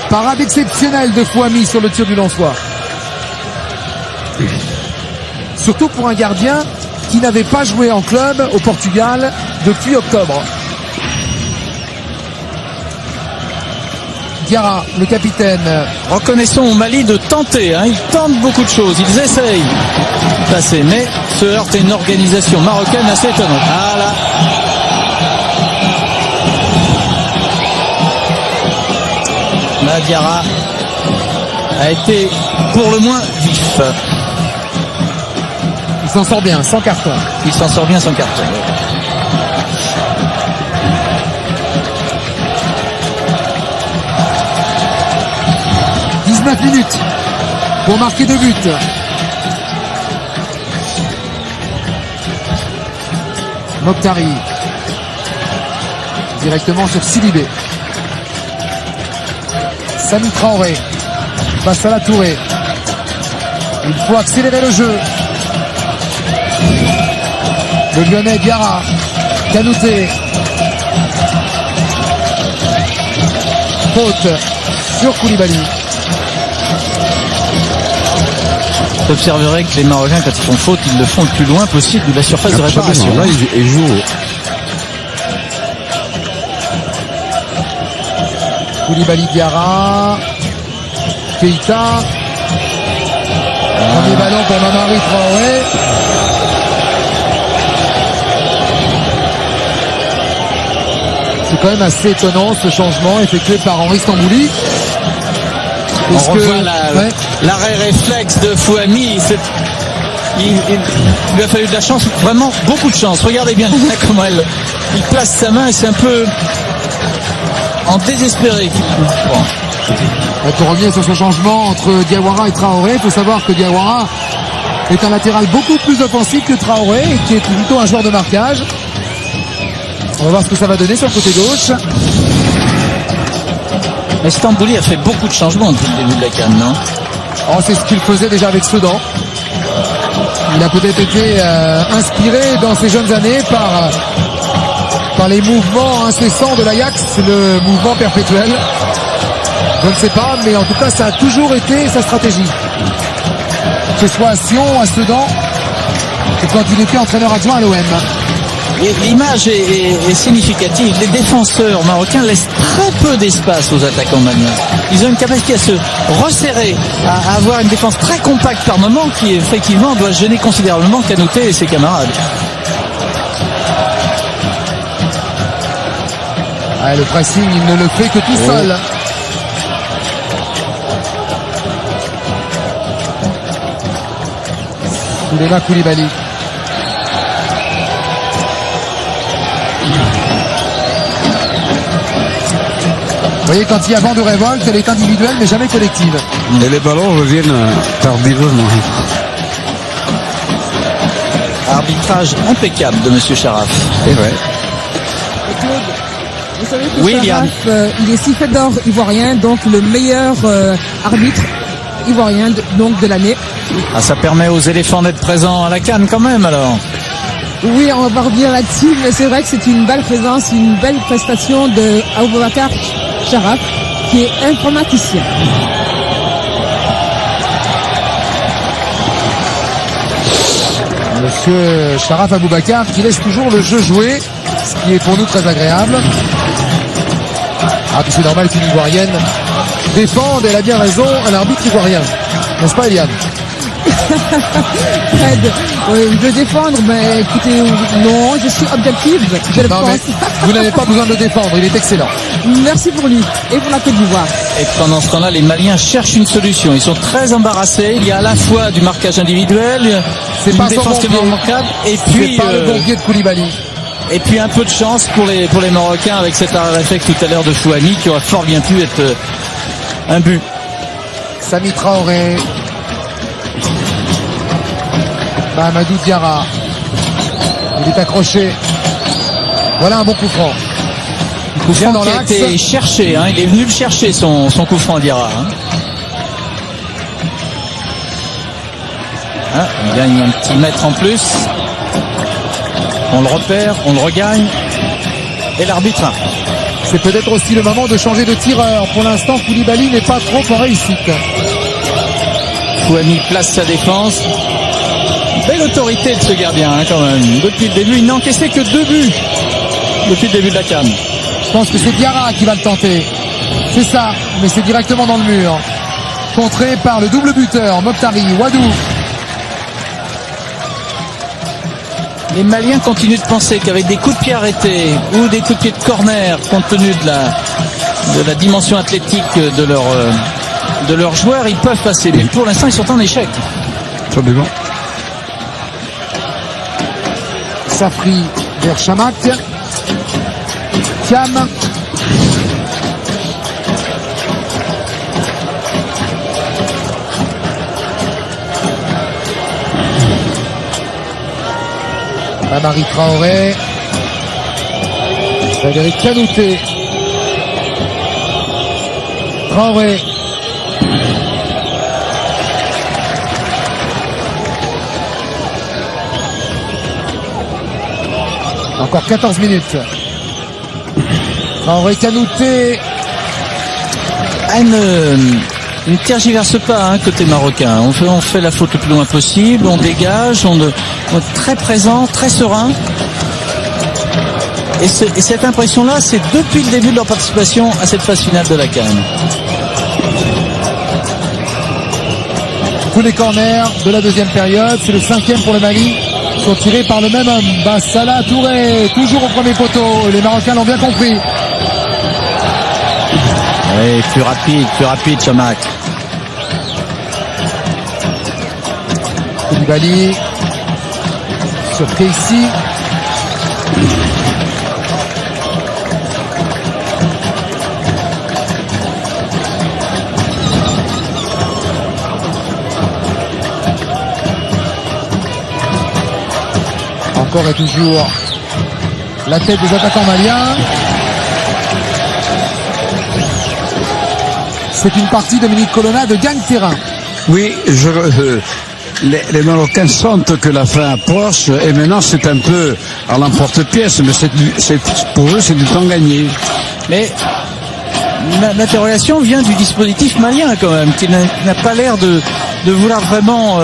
Parade exceptionnelle de Fouami sur le tir du Lensois. Surtout pour un gardien qui n'avait pas joué en club au Portugal depuis octobre. Diarra, le capitaine. Reconnaissons au Mali de tenter, hein. Ils tentent beaucoup de choses, ils essayent de passer, mais se heurtent à une organisation marocaine assez étonnante. Ah là. Diarra a été pour le moins vif. Il s'en sort bien, sans carton. Il s'en sort bien sans carton. 19 minutes pour marquer 2 buts. Mokhtari directement sur Sidibé. Sami Traoré passe à la Touré. Il faut accélérer le jeu. Le Lyonnais Diarra. Kanouté. Faute sur Koulibaly. Vous observerez que les Marocains, quand ils font faute, ils le font le plus loin possible de la surface de réparation. Là, ils jouent. Koulibaly Diarra. Keita. Premier ballon pour Mamari Traoré. C'est quand même assez étonnant ce changement effectué par Henri Stambouli. On revoit l'arrêt réflexe de Fouami. Il lui a fallu de la chance, vraiment beaucoup de chance. Regardez bien comment il place sa main et c'est un peu en désespéré. Pour revenir sur ce changement entre Diawara et Traoré, il faut savoir que Diawara est un latéral beaucoup plus offensif que Traoré, qui est plutôt un joueur de marquage. On va voir ce que ça va donner sur le côté gauche. Mais Stambouli a fait beaucoup de changements depuis le début de la CAN, non? Oh, c'est ce qu'il faisait déjà avec Sedan. Il a peut-être été inspiré dans ses jeunes années par les mouvements incessants de l'Ajax, le mouvement perpétuel. Je ne sais pas, mais en tout cas, ça a toujours été sa stratégie. Que ce soit à Sion, à Sedan, ou quand il était entraîneur adjoint à l'OM. L'image est significative. Les défenseurs marocains laissent très peu d'espace aux attaquants maliens. Ils ont une capacité à se resserrer, à avoir une défense très compacte par moment qui effectivement doit gêner considérablement Kanouté et ses camarades. Le pressing, il ne le fait que tout seul. Souleymane Koulibaly. Vous voyez, quand il y a vent de révolte, elle est individuelle mais jamais collective. Et les ballons reviennent tardivement. Arbitrage impeccable de Monsieur Charaf. Et ouais. Vous savez que Oui, Charaf, il est sifflet d'or ivoirien, donc le meilleur arbitre ivoirien de l'année. Ah, ça permet aux éléphants d'être présents à la CAN quand même alors. Oui, on va revenir là-dessus, mais c'est vrai que c'est une belle présence, une belle prestation de Aboubacar Charaf, qui est informaticien. Monsieur Charaf Aboubacar qui laisse toujours le jeu jouer, ce qui est pour nous très agréable. Ah, puis c'est normal qu'une Ivoirienne défende, elle a bien raison, un arbitre ivoirien. N'est-ce pas, Eliane? Fred, de défendre, ben écoutez, non, je suis objective, je le Non, mais pense. vous n'avez pas besoin de le défendre, il est excellent. Merci pour lui et pour la Côte d'Ivoire. Et pendant ce temps-là, les Maliens cherchent une solution. Ils sont très embarrassés. Il y a à la fois du marquage individuel, C'est une pas son défense qui est bon pied. remarquable, et C'est puis pas le bon pied de Koulibaly. et puis un peu de chance pour les Marocains avec cet arrêt réflexe tout à l'heure de Fouani qui aurait fort bien pu être un but. Sami Traoré. Mahamadou Diarra. Il est accroché. Voilà un bon coup franc. Coup franc dans Qui a l'axe. été cherché, hein. Il est venu le chercher son coup franc Diarra. Hein. Ah, il gagne un petit mètre en plus. On le repère, on le regagne. Et l'arbitre. C'est peut-être aussi le moment de changer de tireur. Pour l'instant, Koulibaly n'est pas trop en réussite. Fouani place sa défense. Belle autorité de ce gardien hein, quand même. Depuis le début, il n'a encaissé que 2 buts. Depuis le début de la CAN. Je pense que c'est Diarra qui va le tenter. C'est ça, mais c'est directement dans le mur. Contré par le double buteur, Mokhtari, Wadou. Les Maliens continuent de penser qu'avec des coups de pied arrêtés ou des coups de pied de corner, compte tenu de la dimension athlétique de leurs joueurs, ils peuvent passer. Mais pour l'instant, ils sont en échec. Absolument. Safri vers Chamak. Thiam. Marie Traoré. Frédéric Kanouté. Traoré. Encore 14 minutes. Traoré, Kanouté. Ne tergiverse pas hein, côté marocain. On fait la faute le plus loin possible, on dégage, on est très présent, très serein. Et cette impression-là, c'est depuis le début de leur participation à cette phase finale de la CAN. Tous les corners de la deuxième période, c'est le 5e pour le Mali, sont tirés par le même homme, Bassala Touré, toujours au premier poteau. Les Marocains l'ont bien compris. Oui, plus rapide, Chamak. Koulibaly sur Casey. Encore et toujours la tête des attaquants maliens. C'est une partie, Dominique Colonna, de gagne-terrain. Oui, les Marocains sentent que la fin approche et maintenant c'est un peu à l'emporte-pièce, mais pour eux c'est du temps gagné. Mais l'interrogation vient du dispositif malien quand même, qui n'a pas l'air de vouloir vraiment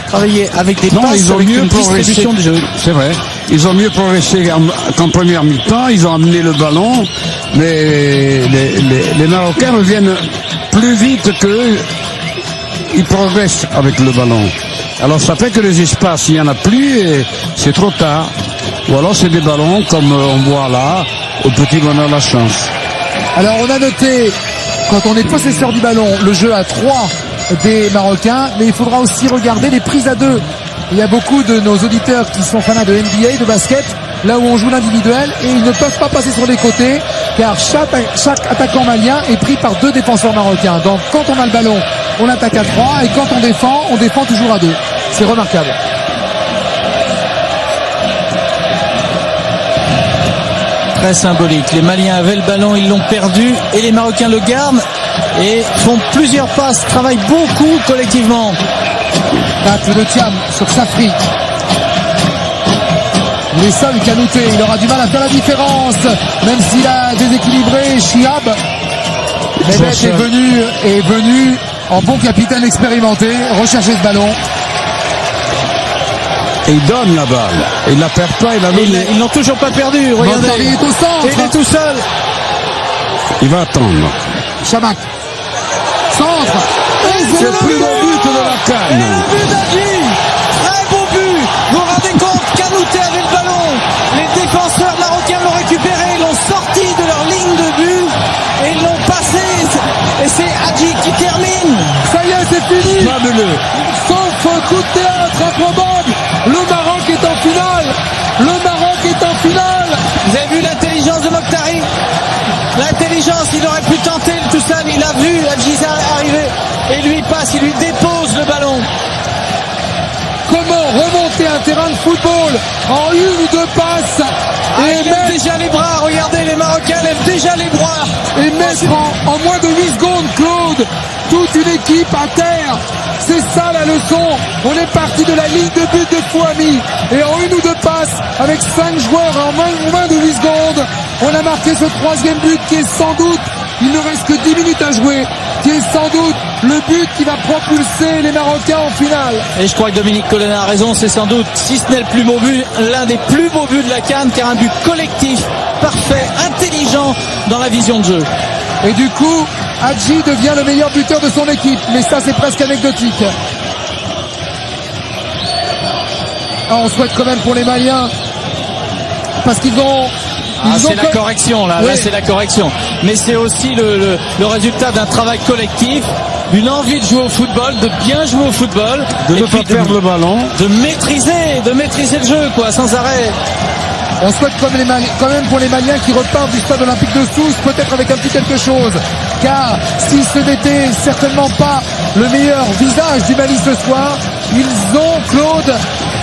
travailler avec des passes, ils ont avec mieux une distribution du jeu. C'est vrai. Ils ont mieux progressé qu'en première mi-temps. Ils ont amené le ballon, mais les Marocains reviennent plus vite qu'eux. Ils progressent avec le ballon. Alors ça fait que les espaces, il n'y en a plus et c'est trop tard. Ou alors c'est des ballons comme on voit là, au petit bonheur la chance. Alors on a noté, quand on est possesseur du ballon, le jeu à 3 des Marocains, mais il faudra aussi regarder les prises à 2. Il y a beaucoup de nos auditeurs qui sont fanats de NBA, de basket, là où on joue l'individuel, et ils ne peuvent pas passer sur les côtés, car chaque attaquant malien est pris par 2 défenseurs marocains. Donc quand on a le ballon, on attaque à 3, et quand on défend toujours à 2. C'est remarquable. Très symbolique. Les Maliens avaient le ballon, ils l'ont perdu et les Marocains le gardent et font plusieurs passes, travaillent beaucoup collectivement. Tacle de Thiam sur Safri. Il est seul, Kanouté, il aura du mal à faire la différence, même s'il a déséquilibré Chiab. Mehmet est venu en bon capitaine expérimenté, rechercher ce ballon. Et il donne la balle. Et il la perd pas, il la donne. Ils n'ont toujours pas perdu, regardez. Il est au centre. Et il est tout seul. Il va attendre. Chamak. Centre. C'est le plus beau but de la CAN. Et le but d'Adji. Très beau but. Vous vous rendez compte, Kanouté avait le ballon. Les défenseurs marocains l'ont récupéré, ils l'ont sorti de leur ligne de but et ils l'ont passé. Et c'est Adji qui termine. Ça y est, c'est fini. Fabuleux. Sauf un coup de théâtre improbable. Le Maroc est en finale. Le Maroc est en finale. Vous avez vu l'intelligence de Mokhtari? L'intelligence, il aurait pu tenter tout ça, il a vu Adjisa arriver et lui passe, il lui dépose le ballon. Comment remonter un terrain de football en 1 ou 2 passes Et il lève déjà les bras, regardez, les Marocains lèvent déjà les bras. et mettre en moins de 8 secondes, Claude, toute une équipe à terre. C'est ça la leçon. On est parti de la ligne de but de Fouami et en 1 ou 2 passes avec 5 joueurs en moins de 8 secondes, on a marqué ce 3e but qui est sans doute, il ne reste que 10 minutes à jouer, qui est sans doute le but qui va propulser les Marocains en finale. Et je crois que Dominique Colonna a raison, c'est sans doute, si ce n'est le plus beau but, l'un des plus beaux buts de la CAN, car un but collectif, parfait, intelligent dans la vision de jeu. Et du coup, Hadji devient le meilleur buteur de son équipe. Mais ça, c'est presque anecdotique. On souhaite quand même pour les Maliens, parce qu'ils ont... c'est la correction, là c'est la correction. Mais c'est aussi le résultat d'un travail collectif, d'une envie de jouer au football, de bien jouer au football. De ne pas perdre le ballon. De maîtriser le jeu, quoi, sans arrêt. On souhaite quand même pour les Maliens qui repartent du stade olympique de Sousse, peut-être avec un petit quelque chose. Car si ce n'était certainement pas le meilleur visage du Mali ce soir, ils ont, Claude,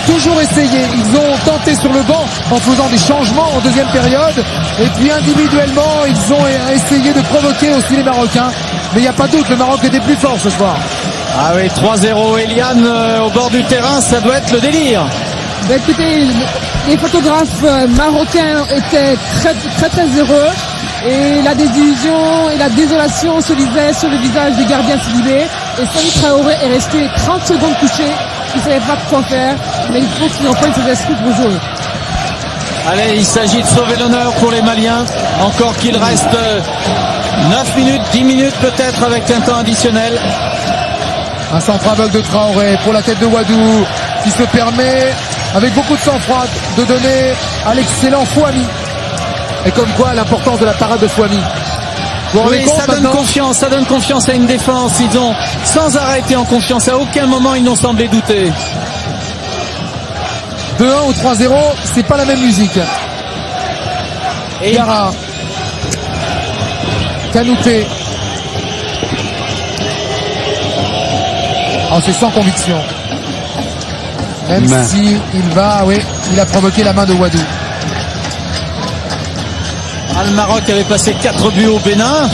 toujours essayé. Ils ont tenté sur le banc en faisant des changements en 2e période. Et puis individuellement, ils ont essayé de provoquer aussi les Marocains. Mais il n'y a pas de doute, le Maroc était plus fort ce soir. Ah oui, 3-0, Eliane au bord du terrain, ça doit être le délire. Bah, écoutez, les photographes marocains étaient très heureux et la désillusion et la désolation se lisaient sur le visage du gardien Sidibé. Et Sani Traoré est resté 30 secondes couché, il ne savait pas quoi faire, mais il faut qu'il reprenne ses esprits pour jouer. Allez, il s'agit de sauver l'honneur pour les Maliens, encore qu'il reste 9 minutes, 10 minutes peut-être avec un temps additionnel. Un centre aveugle de Traoré pour la tête de Wadou qui se permet, avec beaucoup de sang-froid, de donner à l'excellent Fouami. Et comme quoi l'importance de la parade de Fouami. Oui, ça donne confiance à une défense. Ils ont sans arrêt été en confiance. À aucun moment ils n'ont semblé douter. 2-1 ou 3-0, c'est pas la même musique. Et Yara. Kanouté. Oh, c'est sans conviction. Même si il a provoqué la main de Wadou. le Maroc avait passé 4 buts au Bénin.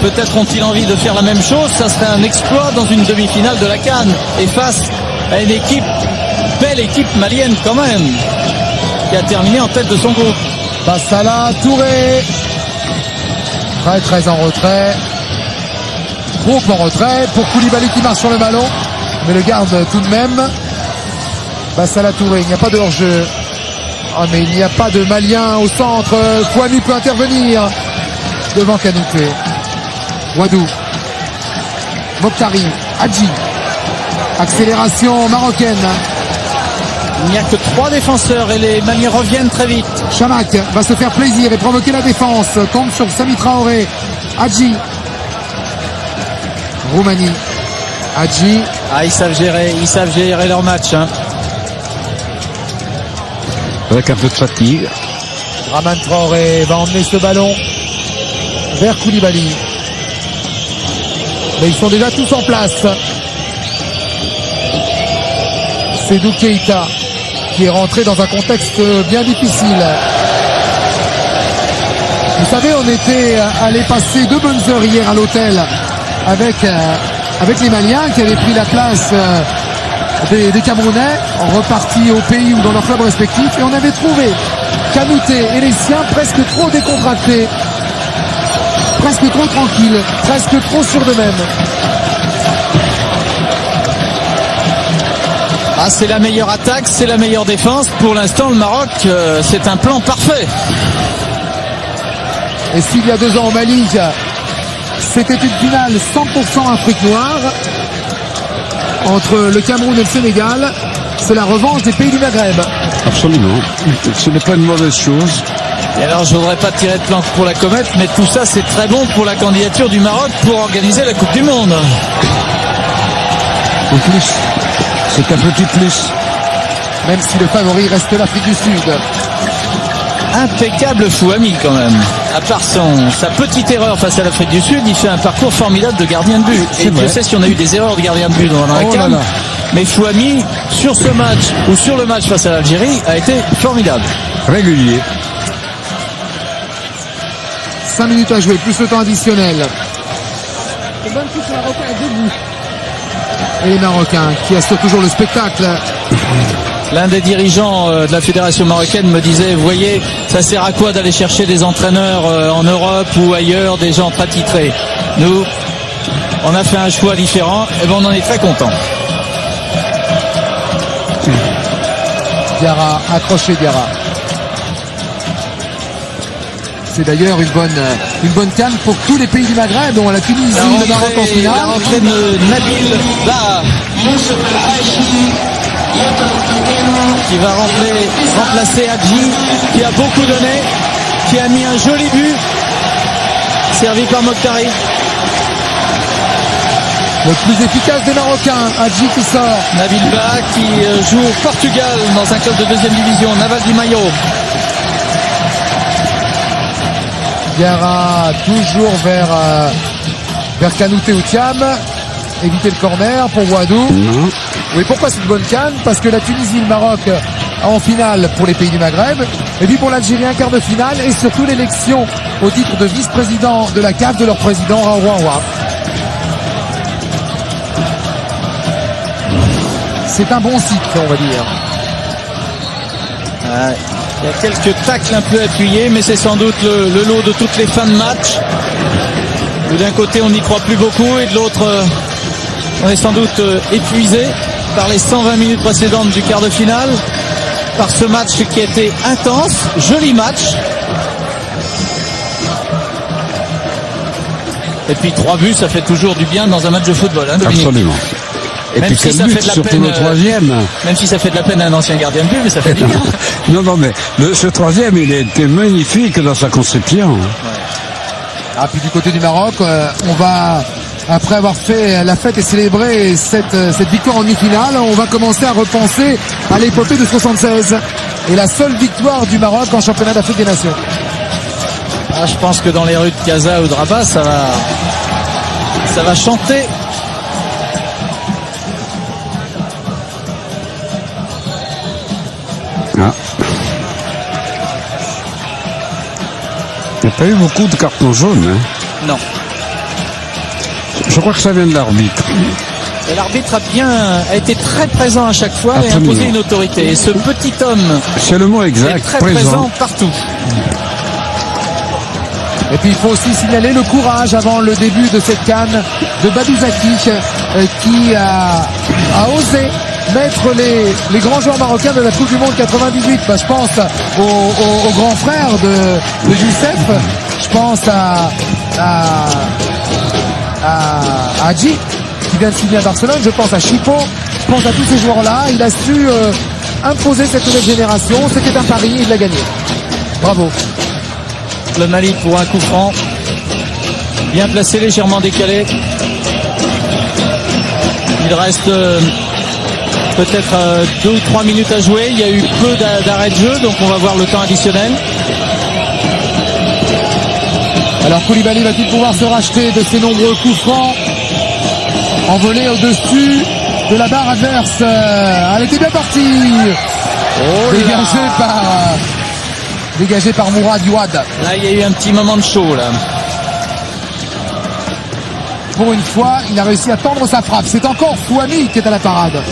Peut-être ont-ils envie de faire la même chose. Ça serait un exploit dans une demi-finale de la CAN. Et face Une équipe, belle équipe malienne quand même, qui a terminé en tête de son groupe. Bassala Touré. Très en retrait. Trop en retrait pour Koulibaly qui marche sur le ballon. Mais le garde tout de même. Bassala Touré, il n'y a pas de hors-jeu. Ah mais il n'y a pas de Malien au centre. Fouani peut intervenir devant Kanouté. Wadou. Mokhtari. Hadji. Accélération marocaine. Il n'y a que 3 défenseurs et les Maliens reviennent très vite. Chamak va se faire plaisir et provoquer la défense. Tombe sur Sami Traoré. Hadji. Roumanie. Hadji. Ah, ils savent gérer leur match. Hein. Avec un peu de fatigue. Raman Traoré va emmener ce ballon vers Koulibaly. Mais ils sont déjà tous en place. C'est Seydou Keita qui est rentré dans un contexte bien difficile. Vous savez, on était allé passer 2 bonnes heures hier à l'hôtel avec les Maliens qui avaient pris la place des Camerounais, repartis au pays ou dans leur club respectif, et on avait trouvé Kanouté et les siens presque trop décontractés, presque trop tranquilles, presque trop sûrs d'eux-mêmes. Ah, c'est la meilleure attaque, c'est la meilleure défense. Pour l'instant, le Maroc, c'est un plan parfait. Et s'il y a 2 ans au Mali, c'était une finale 100% Afrique noire entre le Cameroun et le Sénégal, c'est la revanche des pays du Maghreb. Absolument. Ce n'est pas une mauvaise chose. Et alors, je voudrais pas tirer de planche pour la comète, mais tout ça, c'est très bon pour la candidature du Maroc pour organiser la Coupe du Monde. En plus, c'est un petit plus. Même si le favori reste l'Afrique du Sud. Impeccable Fouami quand même. À part sa petite erreur face à l'Afrique du Sud, il fait un parcours formidable de gardien de but. Et Dieu sait si on a eu des erreurs de gardien de but dans la CAN. Mais Fouami, sur ce match ou sur le match face à l'Algérie, a été formidable. Régulier. 5 minutes à jouer, plus le temps additionnel. Le bon touche marocain debout. Et les Marocains qui assurent toujours le spectacle. L'un des dirigeants de la fédération marocaine me disait, vous voyez, ça sert à quoi d'aller chercher des entraîneurs en Europe ou ailleurs, des gens pas titrés. Nous, on a fait un choix différent et on en est très contents. Diarra, accroché Diarra. C'est d'ailleurs une bonne canne pour tous les pays du Maghreb, dont la Tunisie, le Maroc en finale. La rentrée de Nabil Ba, qui va remplacer Hadji, qui a beaucoup donné, qui a mis un joli but, servi par Mokhtari. Le plus efficace des Marocains, Hadji qui sort. Nabil Ba qui joue au Portugal dans un club de 2e division, Naval di Maio. Diarra toujours vers Kanouté ou Thiam. Éviter le corner pour Wadou. Oui, pourquoi c'est une bonne canne? Parce que la Tunisie et le Maroc en finale pour les pays du Maghreb. Et puis pour l'Algérie, un quart de finale. Et surtout l'élection au titre de vice-président de la CAF de leur président Raouaoua. C'est un bon cycle, on va dire. Il y a quelques tacles un peu appuyés, mais c'est sans doute le lot de toutes les fins de match. D'un côté, on n'y croit plus beaucoup, et de l'autre, on est sans doute épuisé par les 120 minutes précédentes du quart de finale, par ce match qui a été intense, joli match. Et puis 3 buts, ça fait toujours du bien dans un match de football, hein, Dominique? Absolument. Et même puis si quel ça but, fait de la surtout peine, le troisième. Même si ça fait de la peine à un ancien gardien de but, mais ça fait du bien. Non, mais ce troisième, il était magnifique dans sa conception. Ah, puis du côté du Maroc, on va, après avoir fait la fête et célébré cette victoire en demi-finale, on va commencer à repenser à l'épopée de 76. Et la seule victoire du Maroc en championnat d'Afrique des Nations. Ah, je pense que dans les rues de Casa ou de Rabat, ça va chanter. Ah. Il n'y a pas eu beaucoup de cartons jaunes. Hein. Non. Je crois que ça vient de l'arbitre. Et l'arbitre a été très présent à chaque fois et Absolument. imposé une autorité. Et ce petit homme C'est le mot est exact, très présent partout. Et puis il faut aussi signaler le courage avant le début de cette canne de Badou Zaki qui a osé mettre les grands joueurs marocains de la Coupe du Monde 98. Je pense au grand frère de Youssef, je pense à Hadji qui vient de signer à Barcelone, je pense à Chipo, je pense à tous ces joueurs-là. Il a su imposer cette nouvelle génération, c'était un pari, il l'a gagné. Bravo. Le Mali pour un coup franc. Bien placé, légèrement décalé. Il reste peut-être 2 ou 3 minutes à jouer. Il y a eu peu d'arrêts de jeu, donc on va voir le temps additionnel. Alors Koulibaly va-t-il pouvoir se racheter de ses nombreux coups francs envolés au-dessus de la barre adverse? Elle était bien partie. Dégagé par Mourad Youad. Là, il y a eu un petit moment de chaud, là. Pour une fois, il a réussi à tendre sa frappe. C'est encore Fouami qui est à la parade.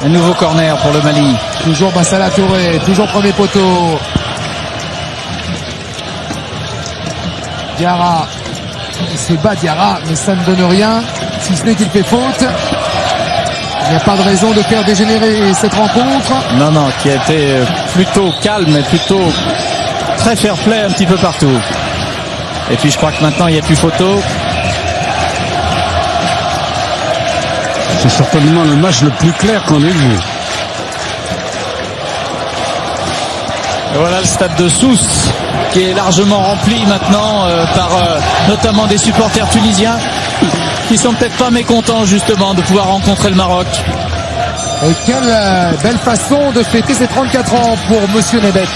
Un nouveau corner pour le Mali. Toujours Bassala Touré, toujours premier poteau. Diarra, il se bat Diarra, mais ça ne donne rien, si ce n'est qu'il fait faute. Il n'y a pas de raison de faire dégénérer cette rencontre. Non, qui a été plutôt calme et plutôt très fair play un petit peu partout. Et puis je crois que maintenant il n'y a plus photo. C'est certainement le match le plus clair qu'on ait vu. Et voilà le stade de Sousse qui est largement rempli maintenant par notamment des supporters tunisiens qui sont peut-être pas mécontents justement de pouvoir rencontrer le Maroc. Et quelle belle façon de fêter ses 34 ans pour Monsieur Nebet.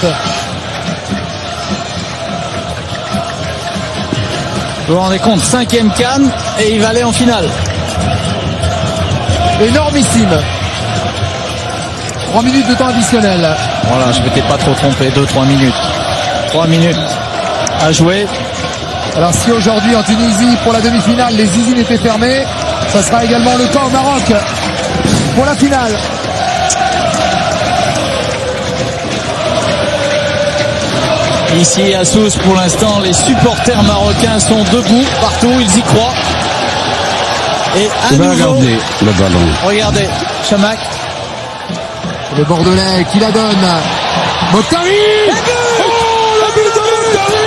Vous vous rendez compte, 5e CAN et il va aller en finale. Énormissime. 3 minutes de temps additionnel. Voilà, je m'étais pas trop trompé, 2-3 minutes. 3 minutes à jouer. Alors si aujourd'hui en Tunisie pour la demi-finale les usines étaient fermées, ça sera également le cas au Maroc pour la finale. Ici à Sousse pour l'instant les supporters marocains sont debout partout, ils y croient. Et à nouveau, Regardez le ballon. regardez, Chamakh. Le Bordelais qui la donne. Mokhtari. Oh, la but de Mokhtari.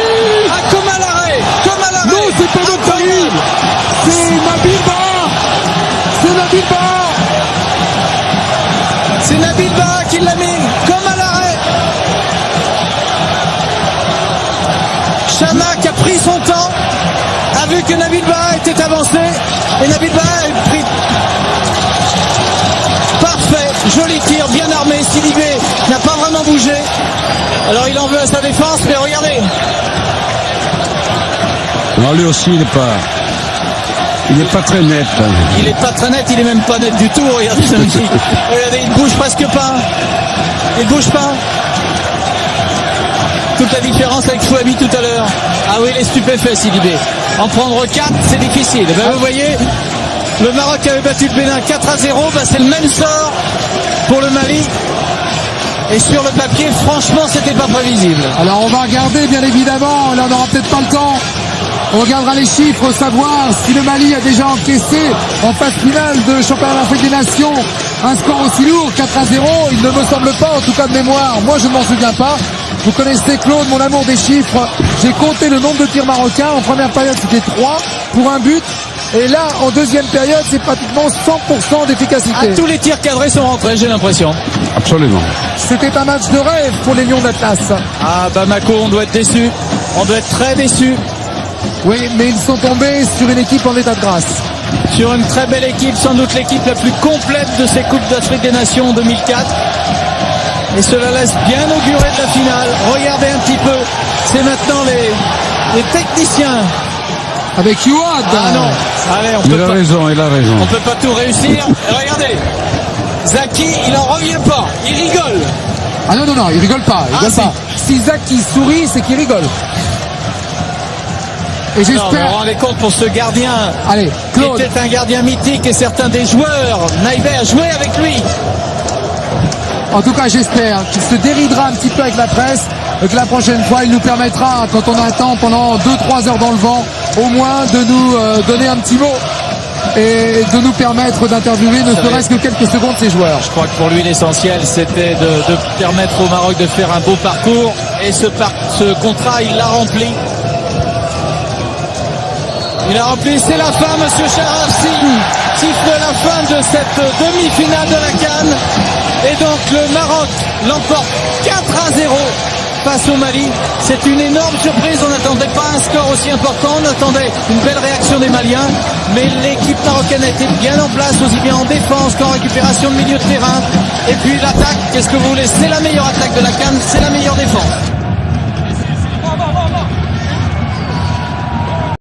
Ah, comme à l'arrêt. Non, c'est pas Mokhtari. C'est Nabil Ba. C'est Nabil Ba. C'est Nabil Ba qui l'a mis, comme à l'arrêt. Chamakh a pris son temps, a vu que Nabil Ba était avancé, et Nabil Ba a pris. Parfait, joli tir, bien armé, Sidibé n'a pas vraiment bougé. Alors il en veut à sa défense, mais regardez. Non, lui aussi, il n'est pas très net. Il est pas très net, il est même pas net du tout, regardez ce mec. Regardez, il bouge presque pas. Il bouge pas. Toute la différence avec Fouami tout à l'heure. Ah oui, il est stupéfait, Sidibé. En prendre 4, c'est difficile. Ben, vous voyez, le Maroc avait battu le Bénin 4-0, ben, c'est le même sort pour le Mali. Et sur le papier, franchement, c'était pas prévisible. Alors on va regarder bien évidemment, là on n'aura peut-être pas le temps. On regardera les chiffres, savoir si le Mali a déjà encaissé en phase finale de championnat d'Afrique des Nations un score aussi lourd, 4-0. Il ne me semble pas, en tout cas de mémoire. Moi je ne m'en souviens pas. Vous connaissez Claude, mon amour des chiffres. J'ai compté le nombre de tirs marocains. En première période c'était 3 pour un but. Et là, en deuxième période, c'est pratiquement 100% d'efficacité. Ah, tous les tirs cadrés sont rentrés, j'ai l'impression. Absolument. C'était un match de rêve pour les Lions d'Atlas. Ah, Bamako, on doit être déçus. On doit être très déçus. Oui, mais ils sont tombés sur une équipe en état de grâce. Sur une très belle équipe, sans doute l'équipe la plus complète de ces Coupes d'Afrique des Nations en 2004. Et cela laisse bien augurer de la finale. Regardez un petit peu. C'est maintenant les techniciens. Avec Youad. Ah non. Allez, Il a raison. on peut pas tout réussir. Et regardez. Zaki, il en revient pas. Il rigole. Ah non, il rigole pas. Il rigole si. pas. si Zach qui sourit, c'est qu'il rigole. Et Alors, vous vous j'espère... rendez compte pour ce gardien, Allez, qui Claude. était un gardien mythique et certains des joueurs, Naïbet a joué avec lui. En tout cas, j'espère qu'il se déridera un petit peu avec la presse, et que la prochaine fois, il nous permettra, quand on attend pendant 2-3 heures dans le vent, au moins de nous donner un petit mot et de nous permettre d'interviewer ne serait-ce que quelques secondes ces joueurs. Je crois que pour lui l'essentiel c'était de permettre au Maroc de faire un beau parcours et ce contrat il l'a rempli. Il a rempli, c'est la fin, monsieur Charafsi siffle la fin de cette demi-finale de la CAN et donc le Maroc l'emporte 4-0 face au Mali. C'est une énorme surprise, on n'attendait pas un score aussi important, on attendait une belle réaction des Maliens, mais l'équipe marocaine a été bien en place, aussi bien en défense qu'en récupération de milieu de terrain. Et puis l'attaque, qu'est-ce que vous voulez, c'est la meilleure attaque de la CAN, c'est la meilleure défense.